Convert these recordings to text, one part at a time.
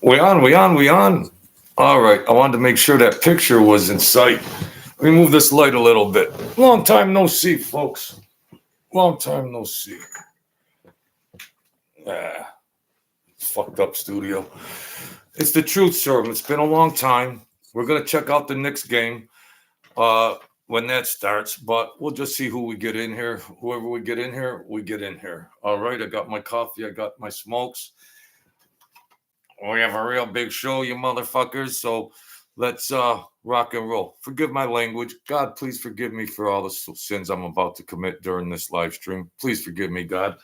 We on. All right. I wanted to make sure that picture was in sight. Let me move this light a little bit. Long time no see, folks. Long time no see. Fucked up studio. It's the truth serum. It's been a long time. We're gonna check out the Knicks game when that starts, but we'll just see who we get in here. Whoever we get in here, we get in here. All right. I got my coffee. I got my smokes. We have a real big show, you motherfuckers. So let's rock and roll. Forgive my language. God, please forgive me for all the sins I'm about to commit during this live stream. Please forgive me, God.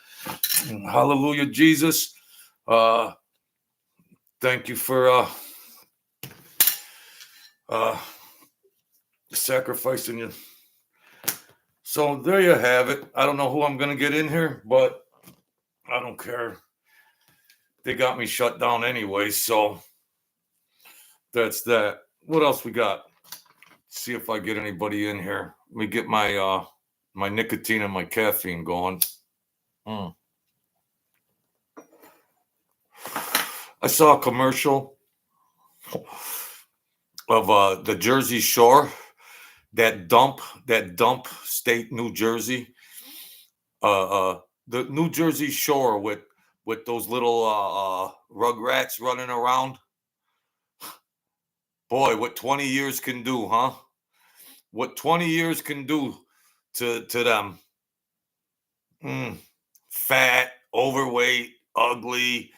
Hallelujah, Jesus. Thank you for sacrificing you. So there you have it. I don't know who I'm going to get in here, but I don't care. They got me shut down anyway, so that's that. What else we got? See if I get anybody in here. Let me get my my nicotine and my caffeine going. I saw a commercial of the Jersey Shore, that dump state, New Jersey. The New Jersey Shore with those little rugrats running around. Boy, what 20 years can do, huh? What 20 years can do to them. Fat, overweight, ugly.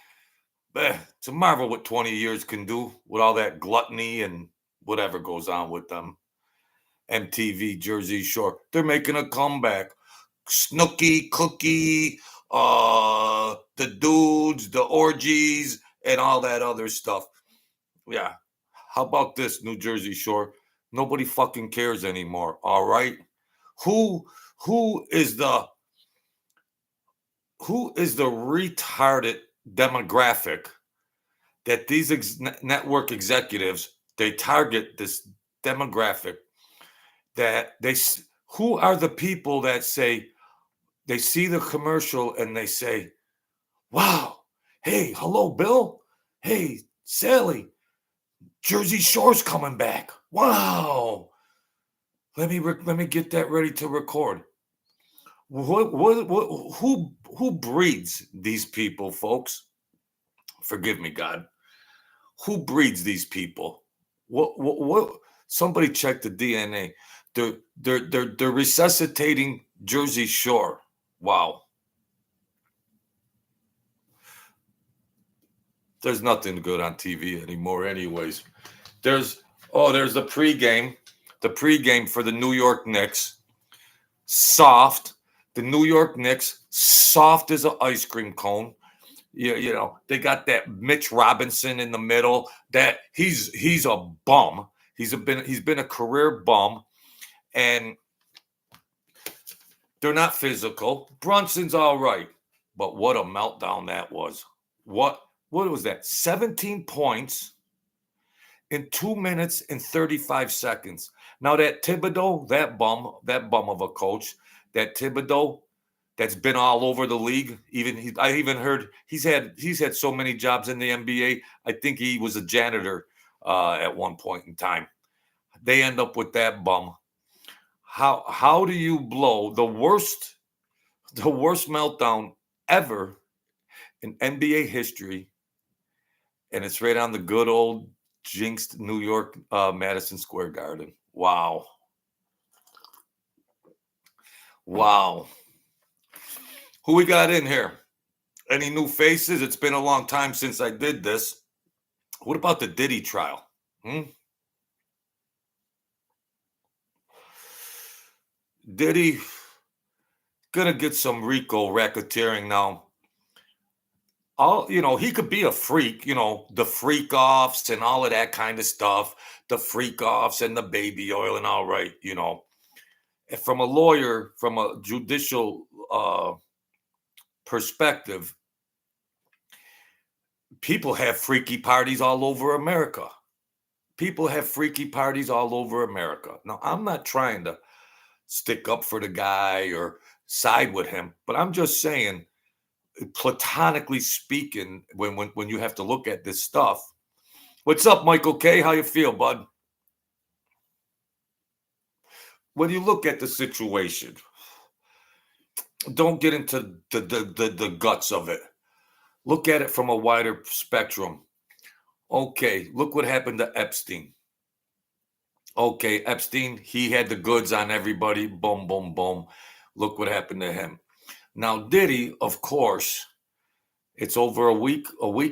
It's a marvel what 20 years can do with all that gluttony and whatever goes on with them. MTV, Jersey Shore. They're making a comeback. Snooki, Cookie, the dudes, the orgies, and all that other stuff. Yeah. How about this, New Jersey Shore? Nobody fucking cares anymore. All right. Who is the retarded demographic that these network executives, they target this demographic, that who are the people that say, they see the commercial and they say, wow, hey, hello, Bill. Hey, Sally, Jersey Shore's coming back. Wow. Let me get that ready to record. Who breeds these people, folks? Forgive me, God. Who breeds these people? What somebody check the DNA. They're resuscitating Jersey Shore. Wow. There's nothing good on TV anymore anyways. There's the pregame. The pregame for the New York Knicks. Soft. The New York Knicks, soft as an ice cream cone. You know, they got that Mitch Robinson in the middle. That he's a bum. He's been a career bum. And they're not physical. Brunson's all right. But what a meltdown that was. What was that? 17 points in 2 minutes and 35 seconds. Now that Thibodeau, that bum of a coach, that Thibodeau, that's been all over the league. I even heard he's had so many jobs in the NBA. I think he was a janitor at one point in time. They end up with that bum. How do you blow the worst meltdown ever in NBA history? And it's right on the good old jinxed New York Madison Square Garden. Wow. Who we got in here? Any new faces? It's been a long time since I did this. What about the Diddy trial? Diddy gonna get some RICO racketeering now. He could be a freak, the freak offs and all of that kind of stuff, the freak offs and the baby oil and all right, From a lawyer, from a judicial perspective, people have freaky parties all over America. Now, I'm not trying to stick up for the guy or side with him, but I'm just saying, platonically speaking, when you have to look at this stuff, What's up, Michael K? How you feel, bud? When you look at the situation, don't get into the guts of it. Look at it from a wider spectrum. Okay, look what happened to Epstein. Okay, Epstein, he had the goods on everybody. Boom, boom, boom. Look what happened to him. Now, Diddy, of course, it's over a week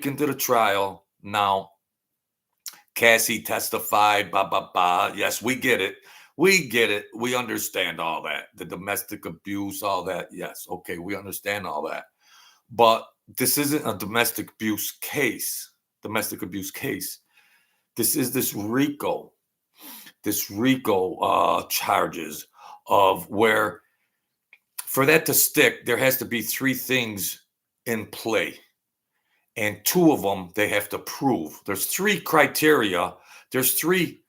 into the trial. Now, Cassie testified, blah, blah, blah. Yes, we get it. We get it. We understand all that. The domestic abuse, all that. Yes, okay, we understand all that. But this isn't a domestic abuse case. This is this RICO charges of where for that to stick, there has to be three things in play. And two of them they have to prove. There's three criteria. There's three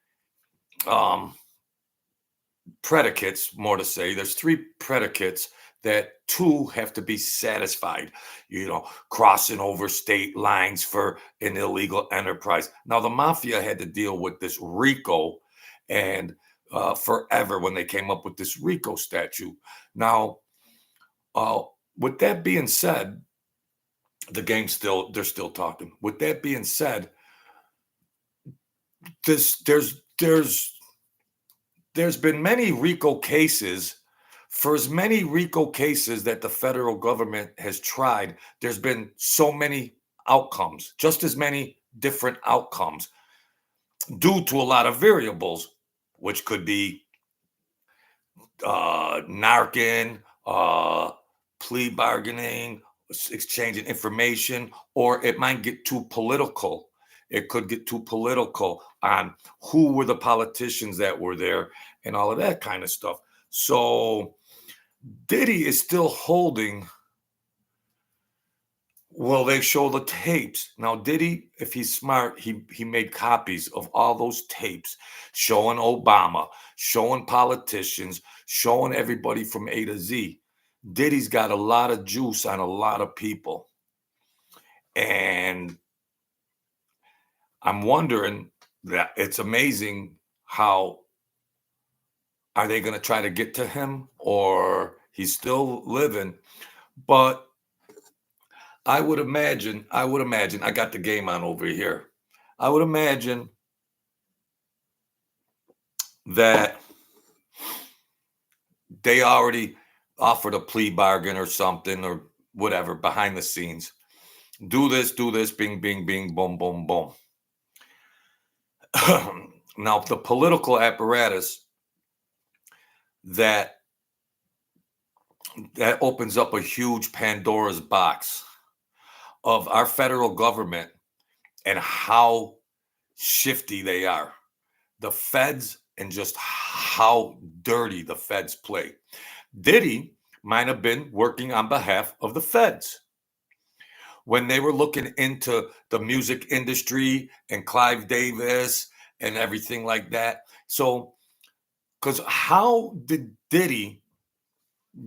predicates, more to say. There's three predicates that two have to be satisfied, crossing over state lines for an illegal enterprise. Now, the mafia had to deal with this RICO and forever when they came up with this RICO statute. Now, with that being said, they're still talking. With that being said, there's been many RICO cases. For as many RICO cases that the federal government has tried, there's been so many outcomes, just as many different outcomes due to a lot of variables, which could be narking, plea bargaining, exchanging information, or it might get too political. It could get too political on who were the politicians that were there and all of that kind of stuff. So Diddy is still holding. Well, they show the tapes. Now, Diddy, if he's smart, he made copies of all those tapes showing Obama, showing politicians, showing everybody from A to Z. Diddy's got a lot of juice on a lot of people. And I'm wondering that it's amazing how are they going to try to get to him or he's still living. But I would imagine, I got the game on over here. I would imagine that they already offered a plea bargain or something or whatever behind the scenes. Do this, bing, bing, bing, boom, boom, boom. Now, the political apparatus that opens up a huge Pandora's box of our federal government and how shifty they are. The feds and just how dirty the feds play. Diddy might have been working on behalf of the feds when they were looking into the music industry and Clive Davis and everything like that. So, because how did Diddy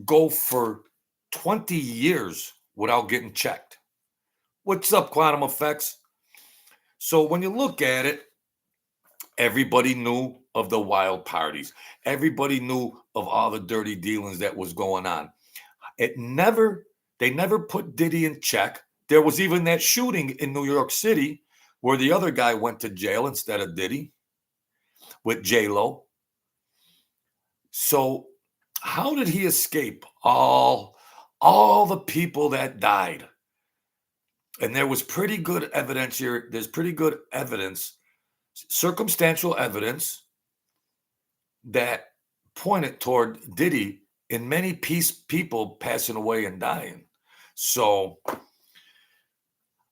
go for 20 years without getting checked? What's up, Quantum Effects? So when you look at it, everybody knew of the wild parties. Everybody knew of all the dirty dealings that was going on. They never put Diddy in check. There was even that shooting in New York City where the other guy went to jail instead of Diddy with J-Lo. So how did he escape all the people that died? And there was pretty good evidence here. There's pretty good evidence, circumstantial evidence that pointed toward Diddy and many people passing away and dying. So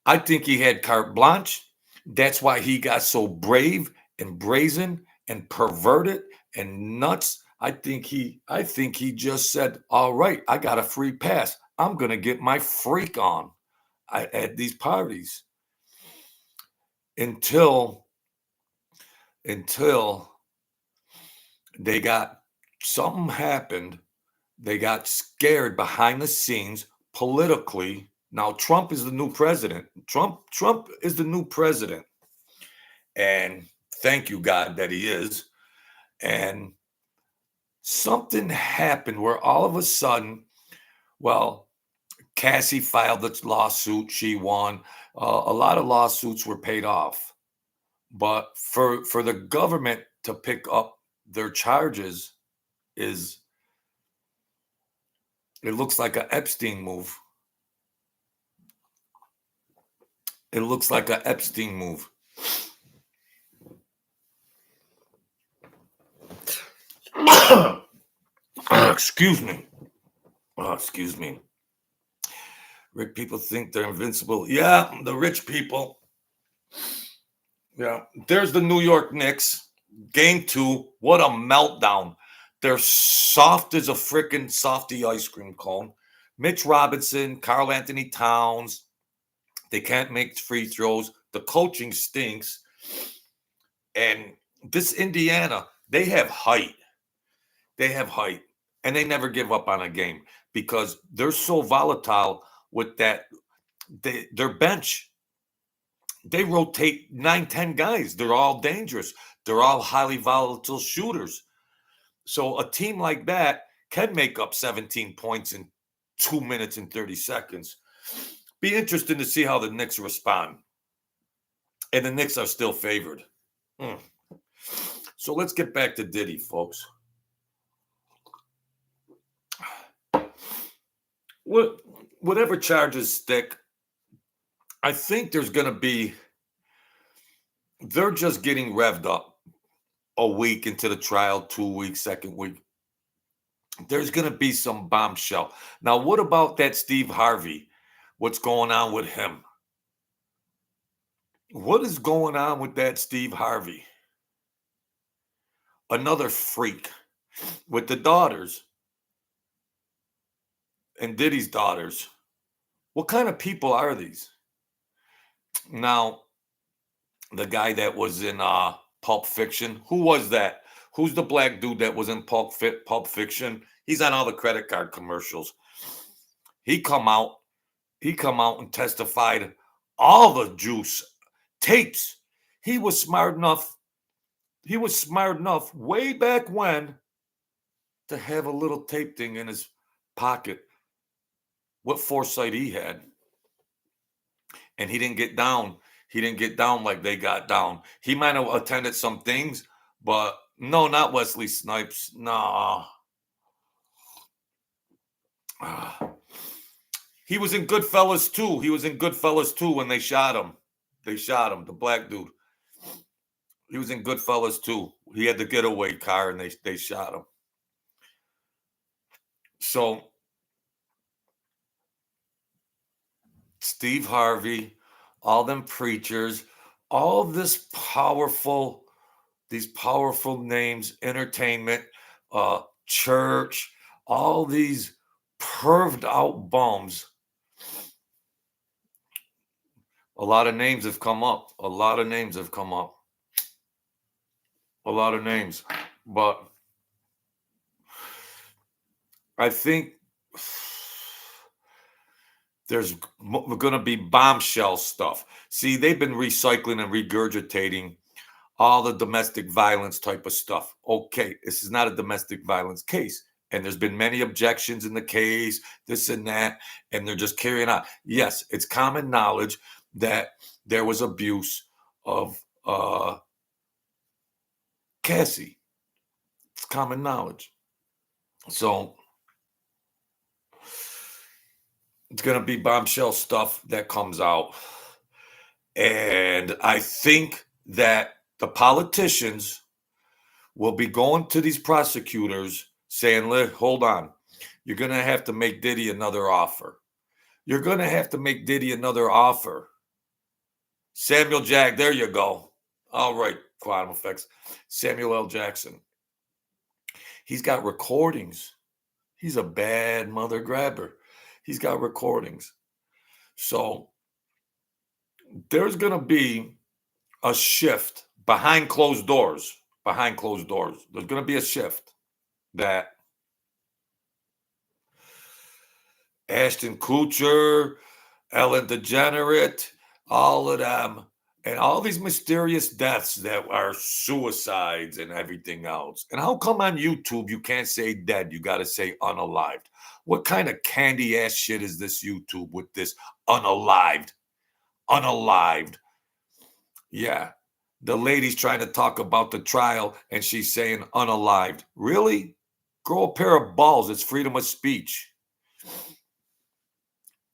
I think he had carte blanche. That's why he got so brave and brazen and perverted and nuts. I think he just said, all right, I got a free pass. I'm going to get my freak on at these parties until they got something happened. They got scared behind the scenes politically. Now Trump is the new president. Trump is the new president. And thank you, God, that he is. And something happened where all of a sudden, well, Cassie filed its lawsuit. She won. A lot of lawsuits were paid off. But for the government to pick up their charges is, it looks like an Epstein move. It looks like an Epstein move. Excuse me. Excuse me. Rich people think they're invincible. Yeah, the rich people. Yeah. There's the New York Knicks. Game 2. What a meltdown. They're soft as a freaking softy ice cream cone. Mitch Robinson, Carl Anthony Towns. They can't make free throws. The coaching stinks. And this Indiana, they have height. They have height. And they never give up on a game because they're so volatile with that. Their bench, they rotate 9, 10 guys. They're all dangerous. They're all highly volatile shooters. So a team like that can make up 17 points in 2 minutes and 30 seconds. Be interesting to see how the Knicks respond. And the Knicks are still favored. So let's get back to Diddy, folks. Whatever charges stick, I think there's going to be, they're just getting revved up a week into the trial, 2 weeks, second week. There's going to be some bombshell. Now, what about that Steve Harvey? What's going on with him? What is going on with that Steve Harvey? Another freak with the daughters and Diddy's daughters. What kind of people are these? Now, the guy that was in Pulp Fiction, who was that? Who's the black dude that was in Pulp Fiction? He's on all the credit card commercials. He come out and testified all the juice tapes. He was smart enough way back when to have a little tape thing in his pocket. What foresight he had. And he didn't get down. He didn't get down like they got down. He might have attended some things, but no, not Wesley Snipes. Nah. He was in Goodfellas too. He was in Goodfellas too when they shot him. They shot him, the black dude. He was in Goodfellas too. He had the getaway car and they shot him. So Steve Harvey, all them preachers, all these powerful names, entertainment, church, all these perved out bums. A lot of names have come up. A lot of names. But I think there's going to be bombshell stuff. See, they've been recycling and regurgitating all the domestic violence type of stuff. Okay, this is not a domestic violence case. And there's been many objections in the case, this and that, and they're just carrying on. Yes, it's common knowledge that there was abuse of Cassie. It's common knowledge. So it's going to be bombshell stuff that comes out. And I think that the politicians will be going to these prosecutors saying, hold on, you're going to have to make Diddy another offer. You're going to have to make Diddy another offer. Samuel Jack, there you go. All right, Quantum Effects. Samuel L. Jackson. He's got recordings. He's a bad mother grabber. He's got recordings. So there's going to be a shift behind closed doors. Behind closed doors. There's going to be a shift that Ashton Kutcher, Ellen DeGeneres, all of them, And all these mysterious deaths that are suicides and everything else. And how come on YouTube you can't say dead? You got to say unalived. What kind of candy ass shit is this YouTube with this unalived? Unalived. Yeah. The lady's trying to talk about the trial and she's saying unalived. Really? Grow a pair of balls. It's freedom of speech.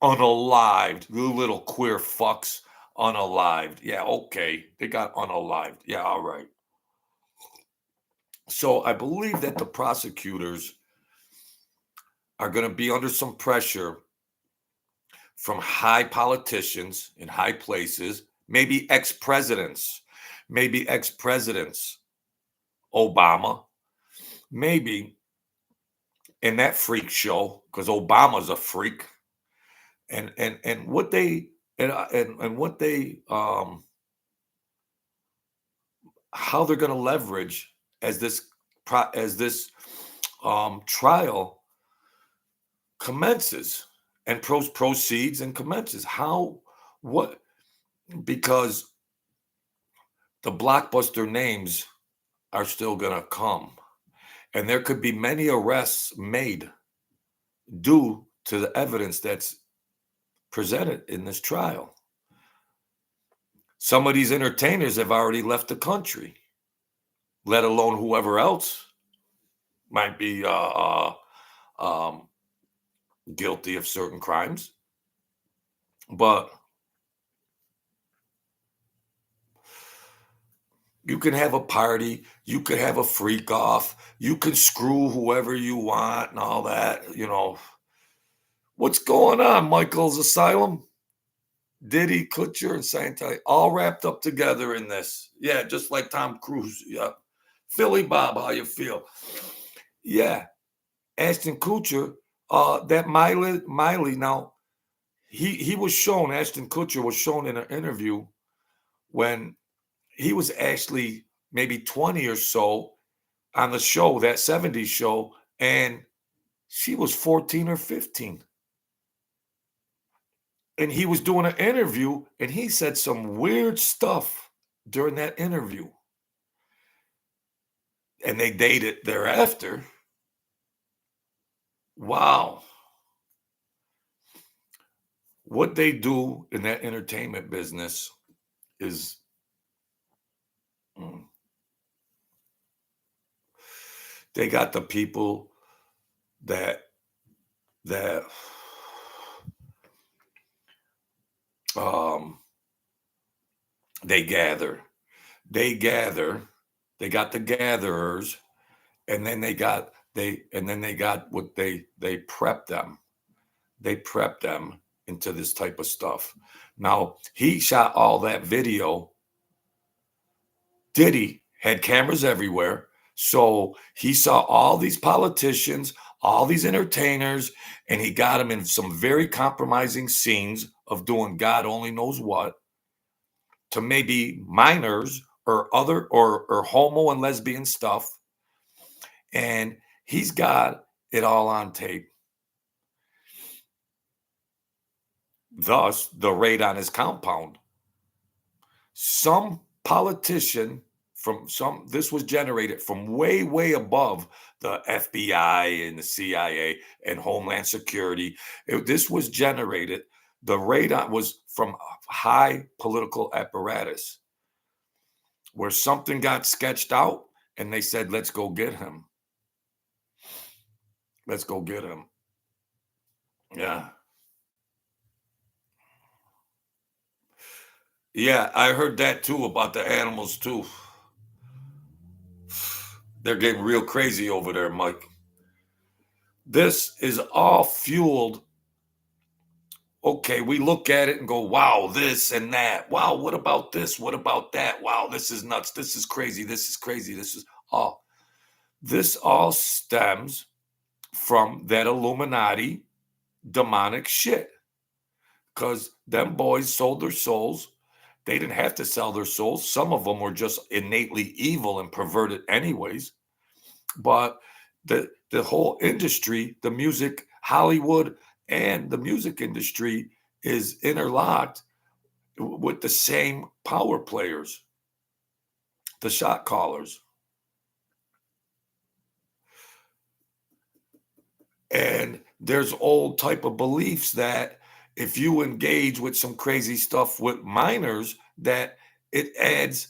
Unalived. You little queer fucks. Unalived. Yeah, okay. They got unalived. Yeah, all right. So I believe that the prosecutors are going to be under some pressure from high politicians in high places, maybe ex-presidents, Obama, maybe in that freak show, because Obama's a freak, and what they and what they how they're going to leverage as this trial commences and proceeds and commences. How, what? Because the blockbuster names are still going to come, and there could be many arrests made due to the evidence that's presented in this trial. Some of these entertainers have already left the country, let alone whoever else might be guilty of certain crimes. But you can have a party, you could have a freak off, you can screw whoever you want and all that, you know. What's going on, Michael's Asylum? Diddy, Kutcher, and Scientology, all wrapped up together in this. Yeah, just like Tom Cruise. Yeah. Philly Bob, how you feel? Yeah. Ashton Kutcher, that Miley, now, he was shown, Ashton Kutcher was shown in an interview when he was actually maybe 20 or so on the show, that 70s show, and she was 14 or 15. And he was doing an interview, and he said some weird stuff during that interview. And they dated thereafter. Wow. What they do in that entertainment business is they got the people that they gather. They got the gatherers, and then they got what they prep them. They prep them into this type of stuff. Now, he shot all that video. Diddy had cameras everywhere. So he saw all these politicians, all these entertainers, and he got them in some very compromising scenes of doing God only knows what to maybe minors or other or homo and lesbian stuff. And he's got it all on tape. Thus, the raid on his compound. Some politician this was generated from way, way above the FBI and the CIA and Homeland Security. This was generated, the raid was from high political apparatus where something got sketched out and they said, let's go get him. Let's go get him. Yeah. Yeah, I heard that too about the animals too. They're getting real crazy over there, Mike. This is all fueled. Okay, we look at it and go, wow, this and that. Wow, what about this? What about that? Wow, this is nuts. This is crazy. This is crazy. This all stems from that Illuminati demonic shit. Because them boys sold their souls. They didn't have to sell their souls. Some of them were just innately evil and perverted anyways. But the whole industry, the music, Hollywood, and the music industry is interlocked with the same power players, the shot callers. And there's old type of beliefs that if you engage with some crazy stuff with minors, that it adds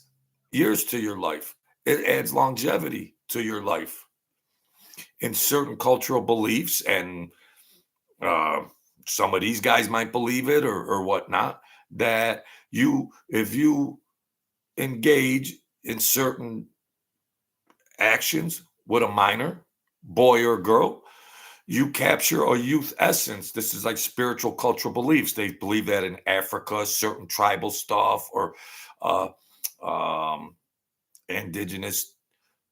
years to your life. It adds longevity to your life in certain cultural beliefs. And uh, some of these guys might believe it or whatnot, that if you engage in certain actions with a minor, boy or girl, you capture a youth essence. This is like spiritual cultural beliefs. They believe that in Africa, certain tribal stuff or uh, um, indigenous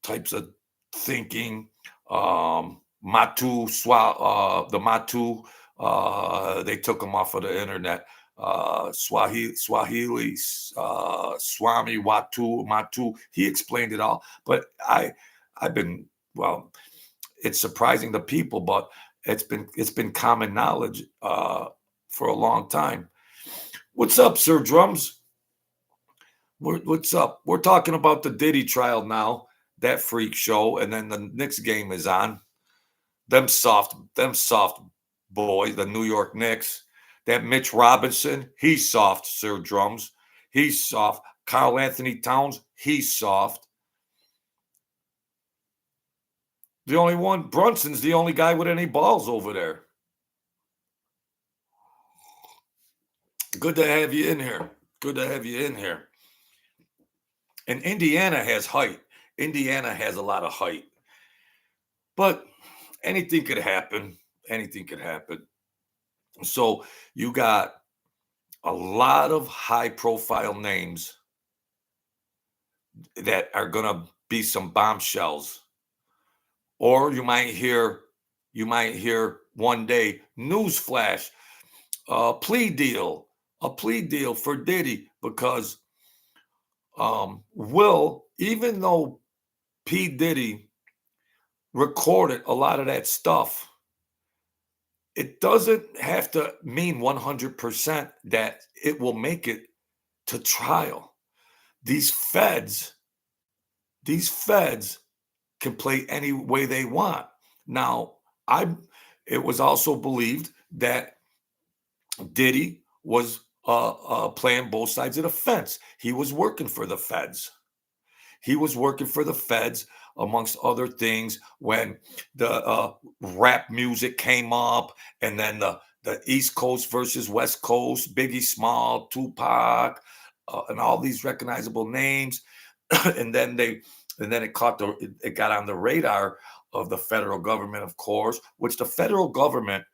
types of thinking. The Matu, they took them off of the internet. Swahili, Swami Watu, Matu. He explained it all, but I've been well. It's surprising to people, but it's been common knowledge for a long time. What's up, Sir Drums? What's up? We're talking about the Diddy trial now, that freak show, and then the Knicks game is on. Them soft boys, the New York Knicks. That Mitch Robinson, he's soft, Sir Drums. He's soft. Carl Anthony Towns, he's soft. The only one, Brunson's the only guy with any balls over there. Good to have you in here. Good to have you in here. And Indiana has height. Indiana has a lot of height. But anything could happen. Anything could happen. So you got a lot of high profile names that are going to be some bombshells. Or you might hear one day, newsflash, a plea deal for Diddy, because even though P. Diddy recorded a lot of that stuff, it doesn't have to mean 100% that it will make it to trial. These feds can play any way they want. Now, it was also believed that Diddy was playing both sides of the fence. He was working for the feds. He was working for the feds, amongst other things, when the rap music came up, and then the East Coast versus West Coast, Biggie Small, Tupac, and all these recognizable names, and then it got on the radar of the federal government, of course, which the federal government,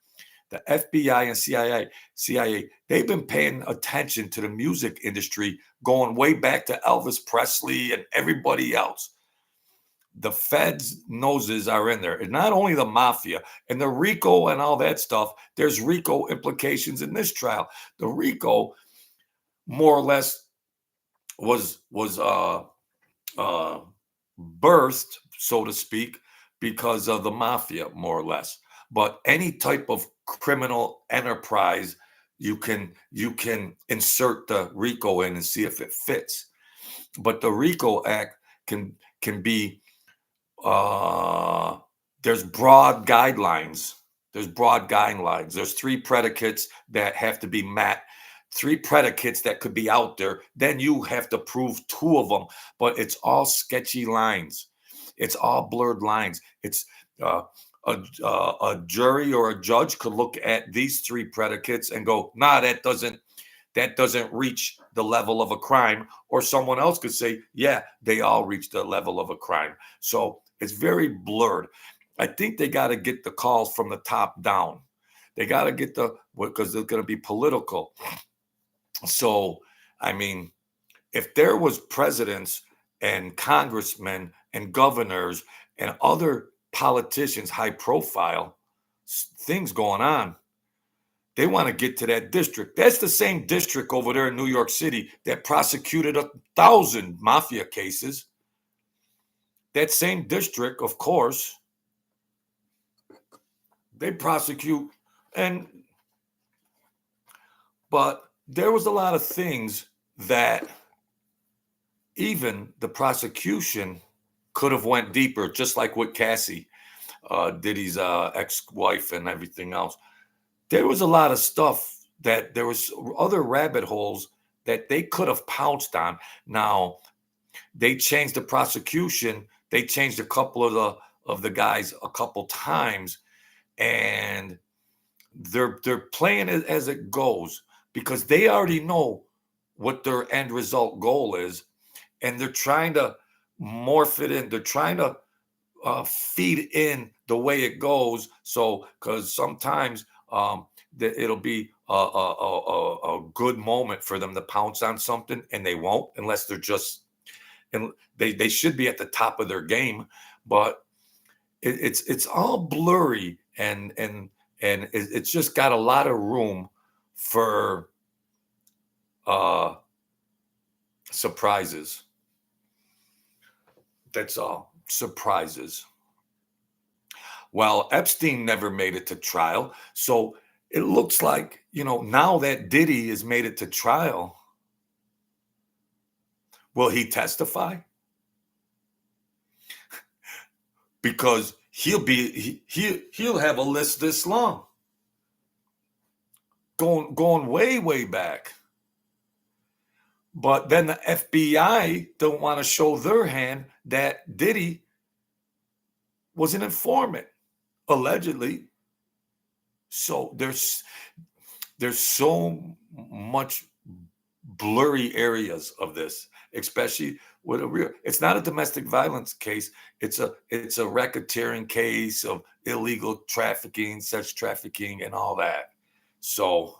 the FBI and CIA, they've been paying attention to the music industry going way back to Elvis Presley and everybody else. The feds' noses are in there. And not only the mafia and the RICO and all that stuff, there's RICO implications in this trial. The RICO more or less was birthed, so to speak, because of the mafia, more or less. But any type of criminal enterprise, you can insert the RICO in and see if it fits. But the RICO Act can be there's broad guidelines. There's 3 predicates that have to be met. 3 predicates that could be out there. Then you have to prove 2 of them. But it's all sketchy lines. It's all blurred lines. It's a jury or a judge could look at these 3 predicates and go, nah, that doesn't reach the level of a crime. Or someone else could say, yeah, they all reach the level of a crime. So it's very blurred. I think they got to get the calls from the top down. They got to get because they're going to be political. So, I mean, if there was presidents and congressmen and governors and other politicians, high profile things going on, they want to get to that district. That's the same district over there in New York City that prosecuted 1,000 mafia cases. That same district, of course, they prosecute, but there was a lot of things that even the prosecution could have went deeper, just like with Cassie, Diddy's ex-wife and everything else. There was a lot of stuff that there was other rabbit holes that they could have pounced on. Now, they changed the prosecution. They changed a couple of the guys a couple times, and they're playing it as it goes because they already know what their end result goal is, and they're trying to morph it in. They're trying to feed in the way it goes. So, because sometimes it'll be a good moment for them to pounce on something, and they won't unless they're just, and they should be at the top of their game, but it's all blurry, and it's just got a lot of room for surprises. That's all. Surprises. Well, Epstein never made it to trial. So it looks like, now that Diddy has made it to trial, will he testify? Because he'll have a list this long, going way, way back. But then the FBI don't want to show their hand that Diddy was an informant, allegedly. So there's so much blurry areas of this, especially with it's not a domestic violence case. It's a racketeering case of illegal trafficking, sex trafficking, and all that. So,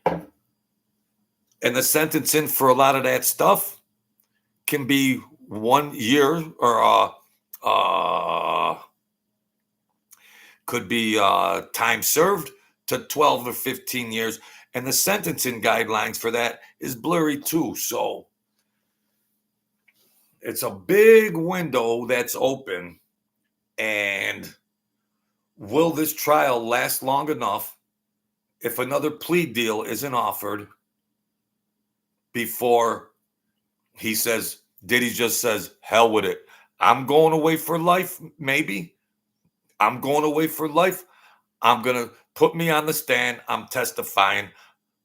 and the sentencing for a lot of that stuff can be 1 year or could be time served to 12 or 15 years. And the sentencing guidelines for that is blurry too. So it's a big window that's open. And will this trial last long enough if another plea deal isn't offered before he says, Diddy just says, hell with it. I'm going away for life, maybe. I'm going away for life. I'm going to put me on the stand. I'm testifying.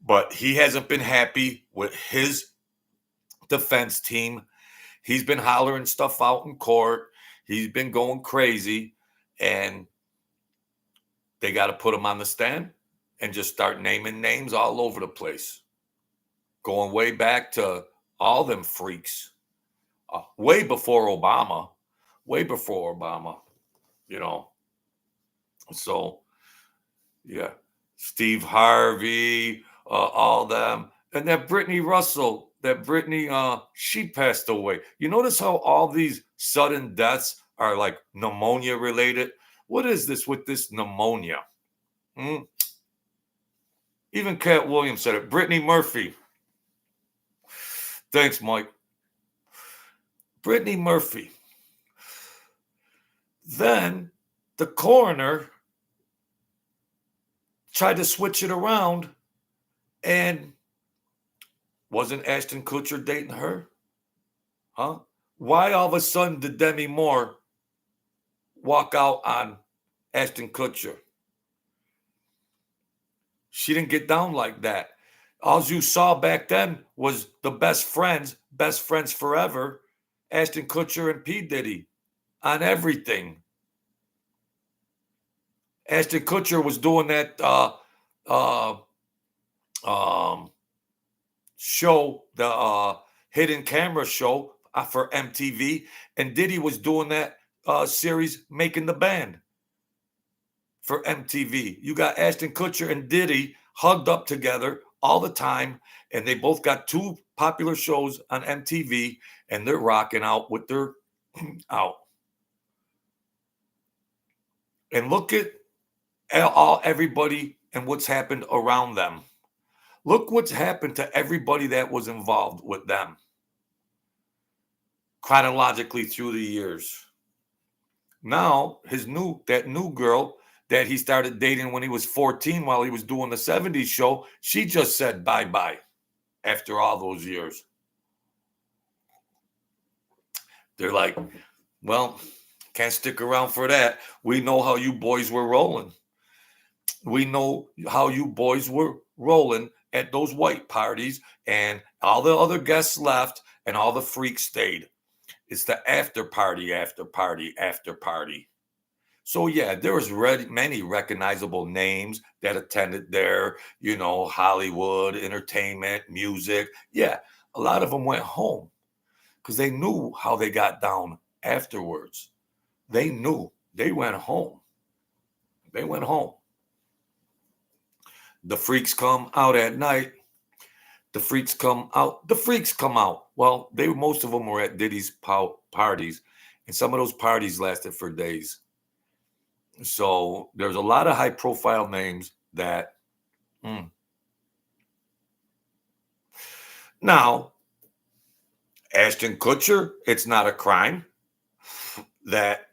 But he hasn't been happy with his defense team. He's been hollering stuff out in court. He's been going crazy. And they got to put him on the stand and just start naming names all over the place. Going way back to all them freaks. Way before Obama. So, yeah. Steve Harvey, all them. And that Brittany Russell, she passed away. You notice how all these sudden deaths are like pneumonia related? What is this with this pneumonia? Even Cat Williams said it. Brittany Murphy. Thanks, Mike. Brittany Murphy. Then the coroner tried to switch it around, and wasn't Ashton Kutcher dating her? Huh? Why all of a sudden did Demi Moore walk out on Ashton Kutcher? She didn't get down like that. All you saw back then was the best friends forever, Ashton Kutcher and P. Diddy, on everything. Ashton Kutcher was doing that show, the hidden camera show for MTV, and Diddy was doing that series, Making the Band, for MTV. You got Ashton Kutcher and Diddy hugged up together all the time, and they both got two popular shows on MTV, and they're rocking out with their out. And look at everybody and what's happened around them. Look what's happened to everybody that was involved with them chronologically through the years. Now that new girl that he started dating when he was 14 while he was doing the 70s show, she just said bye-bye after all those years. They're like, well, can't stick around for that. We know how you boys were rolling. We know how you boys were rolling at those white parties, and all the other guests left and all the freaks stayed. It's the after party, after party, after party. So yeah, there was many recognizable names that attended there, Hollywood, entertainment, music. Yeah, a lot of them went home because they knew how they got down afterwards. They knew. They went home. They went home. The freaks come out at night. The freaks come out. The freaks come out. Well, most of them were at Diddy's parties, and some of those parties lasted for days. So there's a lot of high-profile names that. Now, Ashton Kutcher, it's not a crime that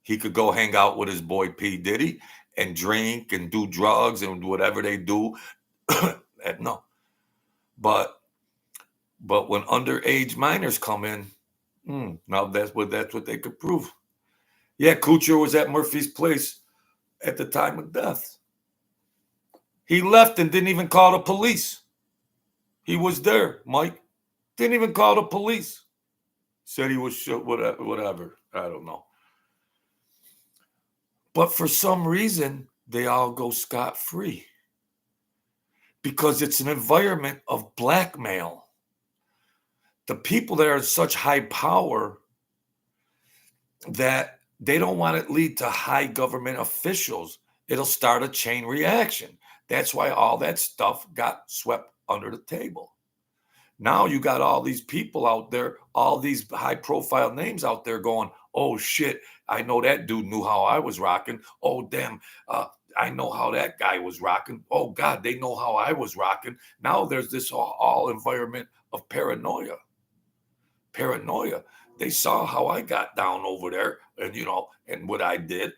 he could go hang out with his boy P. Diddy and drink and do drugs and whatever they do. No. But when underage minors come in, now that's what they could prove. Yeah, Kutcher was at Murphy's place at the time of death. He left and didn't even call the police. He was there, Mike. Didn't even call the police. Said he was shot, whatever. I don't know. But for some reason, they all go scot-free. Because it's an environment of blackmail. The people that are in such high power that they don't want it to lead to high government officials. It'll start a chain reaction. That's why all that stuff got swept under the table. Now you got all these people out there, all these high-profile names out there going, oh, shit, I know that dude knew how I was rocking. Oh, damn, I know how that guy was rocking. Oh, God, they know how I was rocking. Now there's this all environment of paranoia. Paranoia. They saw how I got down over there and, and what I did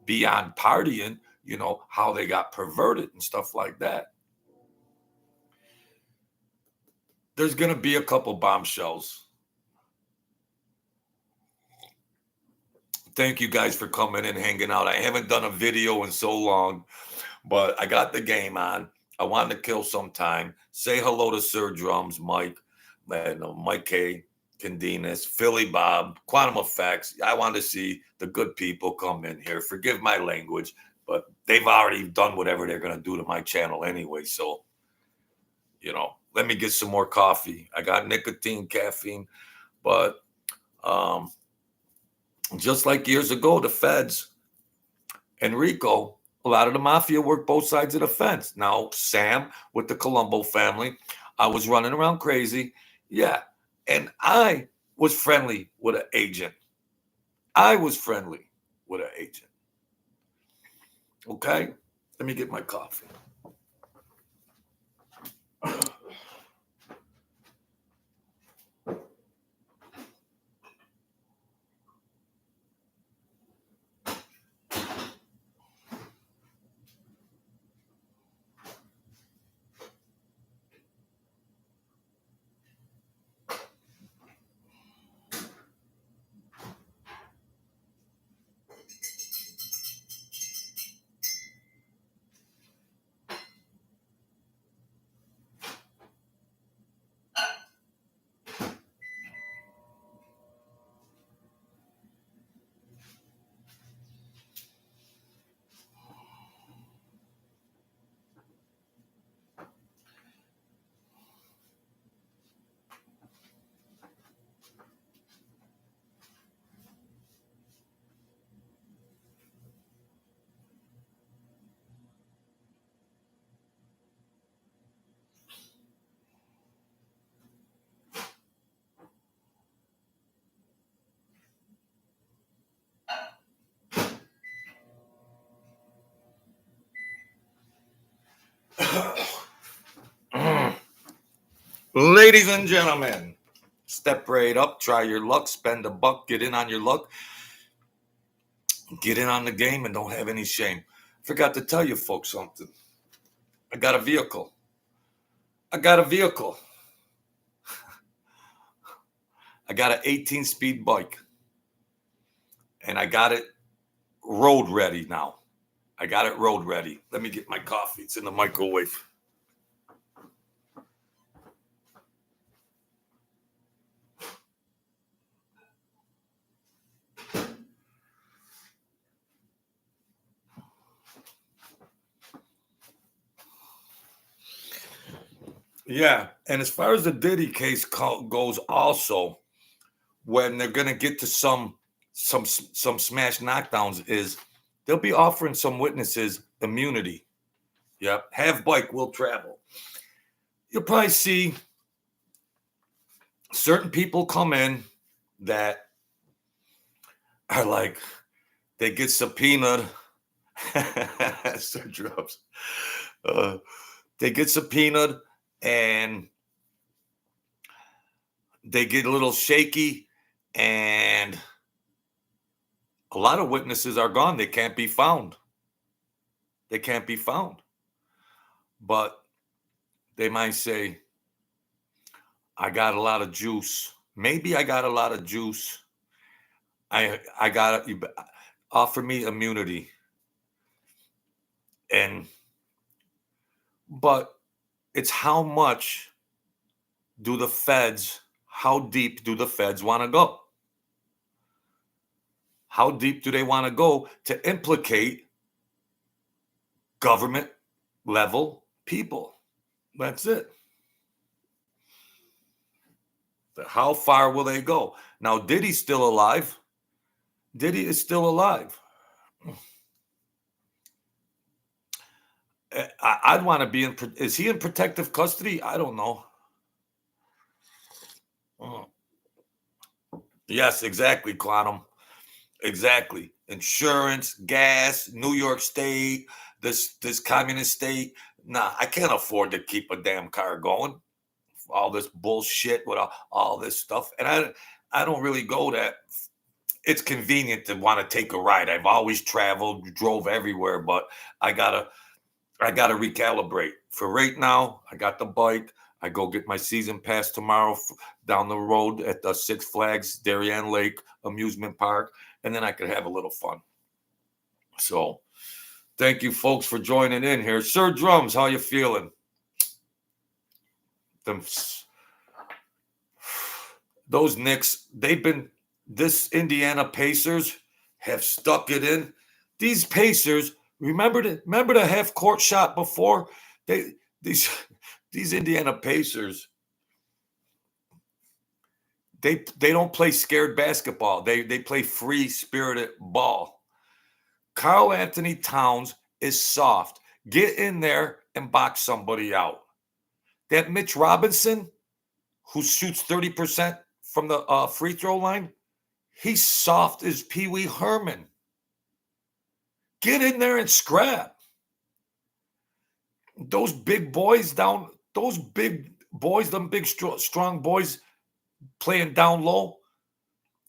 beyond partying, how they got perverted and stuff like that. There's going to be a couple bombshells. Thank you guys for coming and hanging out. I haven't done a video in so long, but I got the game on. I wanted to kill some time. Say hello to Sir Drums, Mike, and Mike K. Candinas, Philly Bob, Quantum Effects. I want to see the good people come in here. Forgive my language, but they've already done whatever they're going to do to my channel anyway. So, let me get some more coffee. I got nicotine, caffeine, but just like years ago, the feds, Enrico, a lot of the mafia worked both sides of the fence. Now, Sam with the Colombo family, I was running around crazy. Yeah. And I was friendly with an agent. Okay? Let me get my coffee. Ladies and gentlemen, step right up, try your luck, spend a buck, get in on your luck. Get in on the game and don't have any shame. Forgot to tell you folks something. I got a vehicle. I got an 18-speed bike. And I got it road ready now. I got it road ready. Let me get my coffee. It's in the microwave. Yeah, and as far as the Diddy case goes, also when they're gonna get to some smash knockdowns, is they'll be offering some witnesses immunity. Yep, have bike will travel. You'll probably see certain people come in that are like they get subpoenaed. Sir Drops. They get subpoenaed and they get a little shaky, and a lot of witnesses are gone. They can't be found. They can't be found. But they might say, I got a lot of juice. Maybe I got a lot of juice. I got you offer me immunity. But it's how deep do the feds want to go? How deep do they want to go to implicate government level people? That's it. How far will they go? Now, Diddy's still alive. Diddy is still alive. I'd want to be in. Is he in protective custody? I don't know. Yes, exactly, Quantum. Exactly. Insurance, gas, New York State, this communist state. Nah, I can't afford to keep a damn car going. All this bullshit with all this stuff. And I don't really go that. It's convenient to want to take a ride. I've always traveled, drove everywhere, but I gotta recalibrate. For right now, I got the bike. I go get my season pass tomorrow down the road at the Six Flags Darien Lake Amusement Park, and then I could have a little fun. So, thank you, folks, for joining in here. Sir Drums, how you feeling? Those Knicks, this Indiana Pacers have stuck it in. These Pacers, remember the half court shot before? These Indiana Pacers, they don't play scared basketball. They play free spirited ball. Karl Anthony Towns is soft. Get in there and box somebody out. That Mitch Robinson, who shoots 30% from the free throw line, he's soft as Pee Wee Herman. Get in there and scrap. Those big boys, them big strong boys playing down low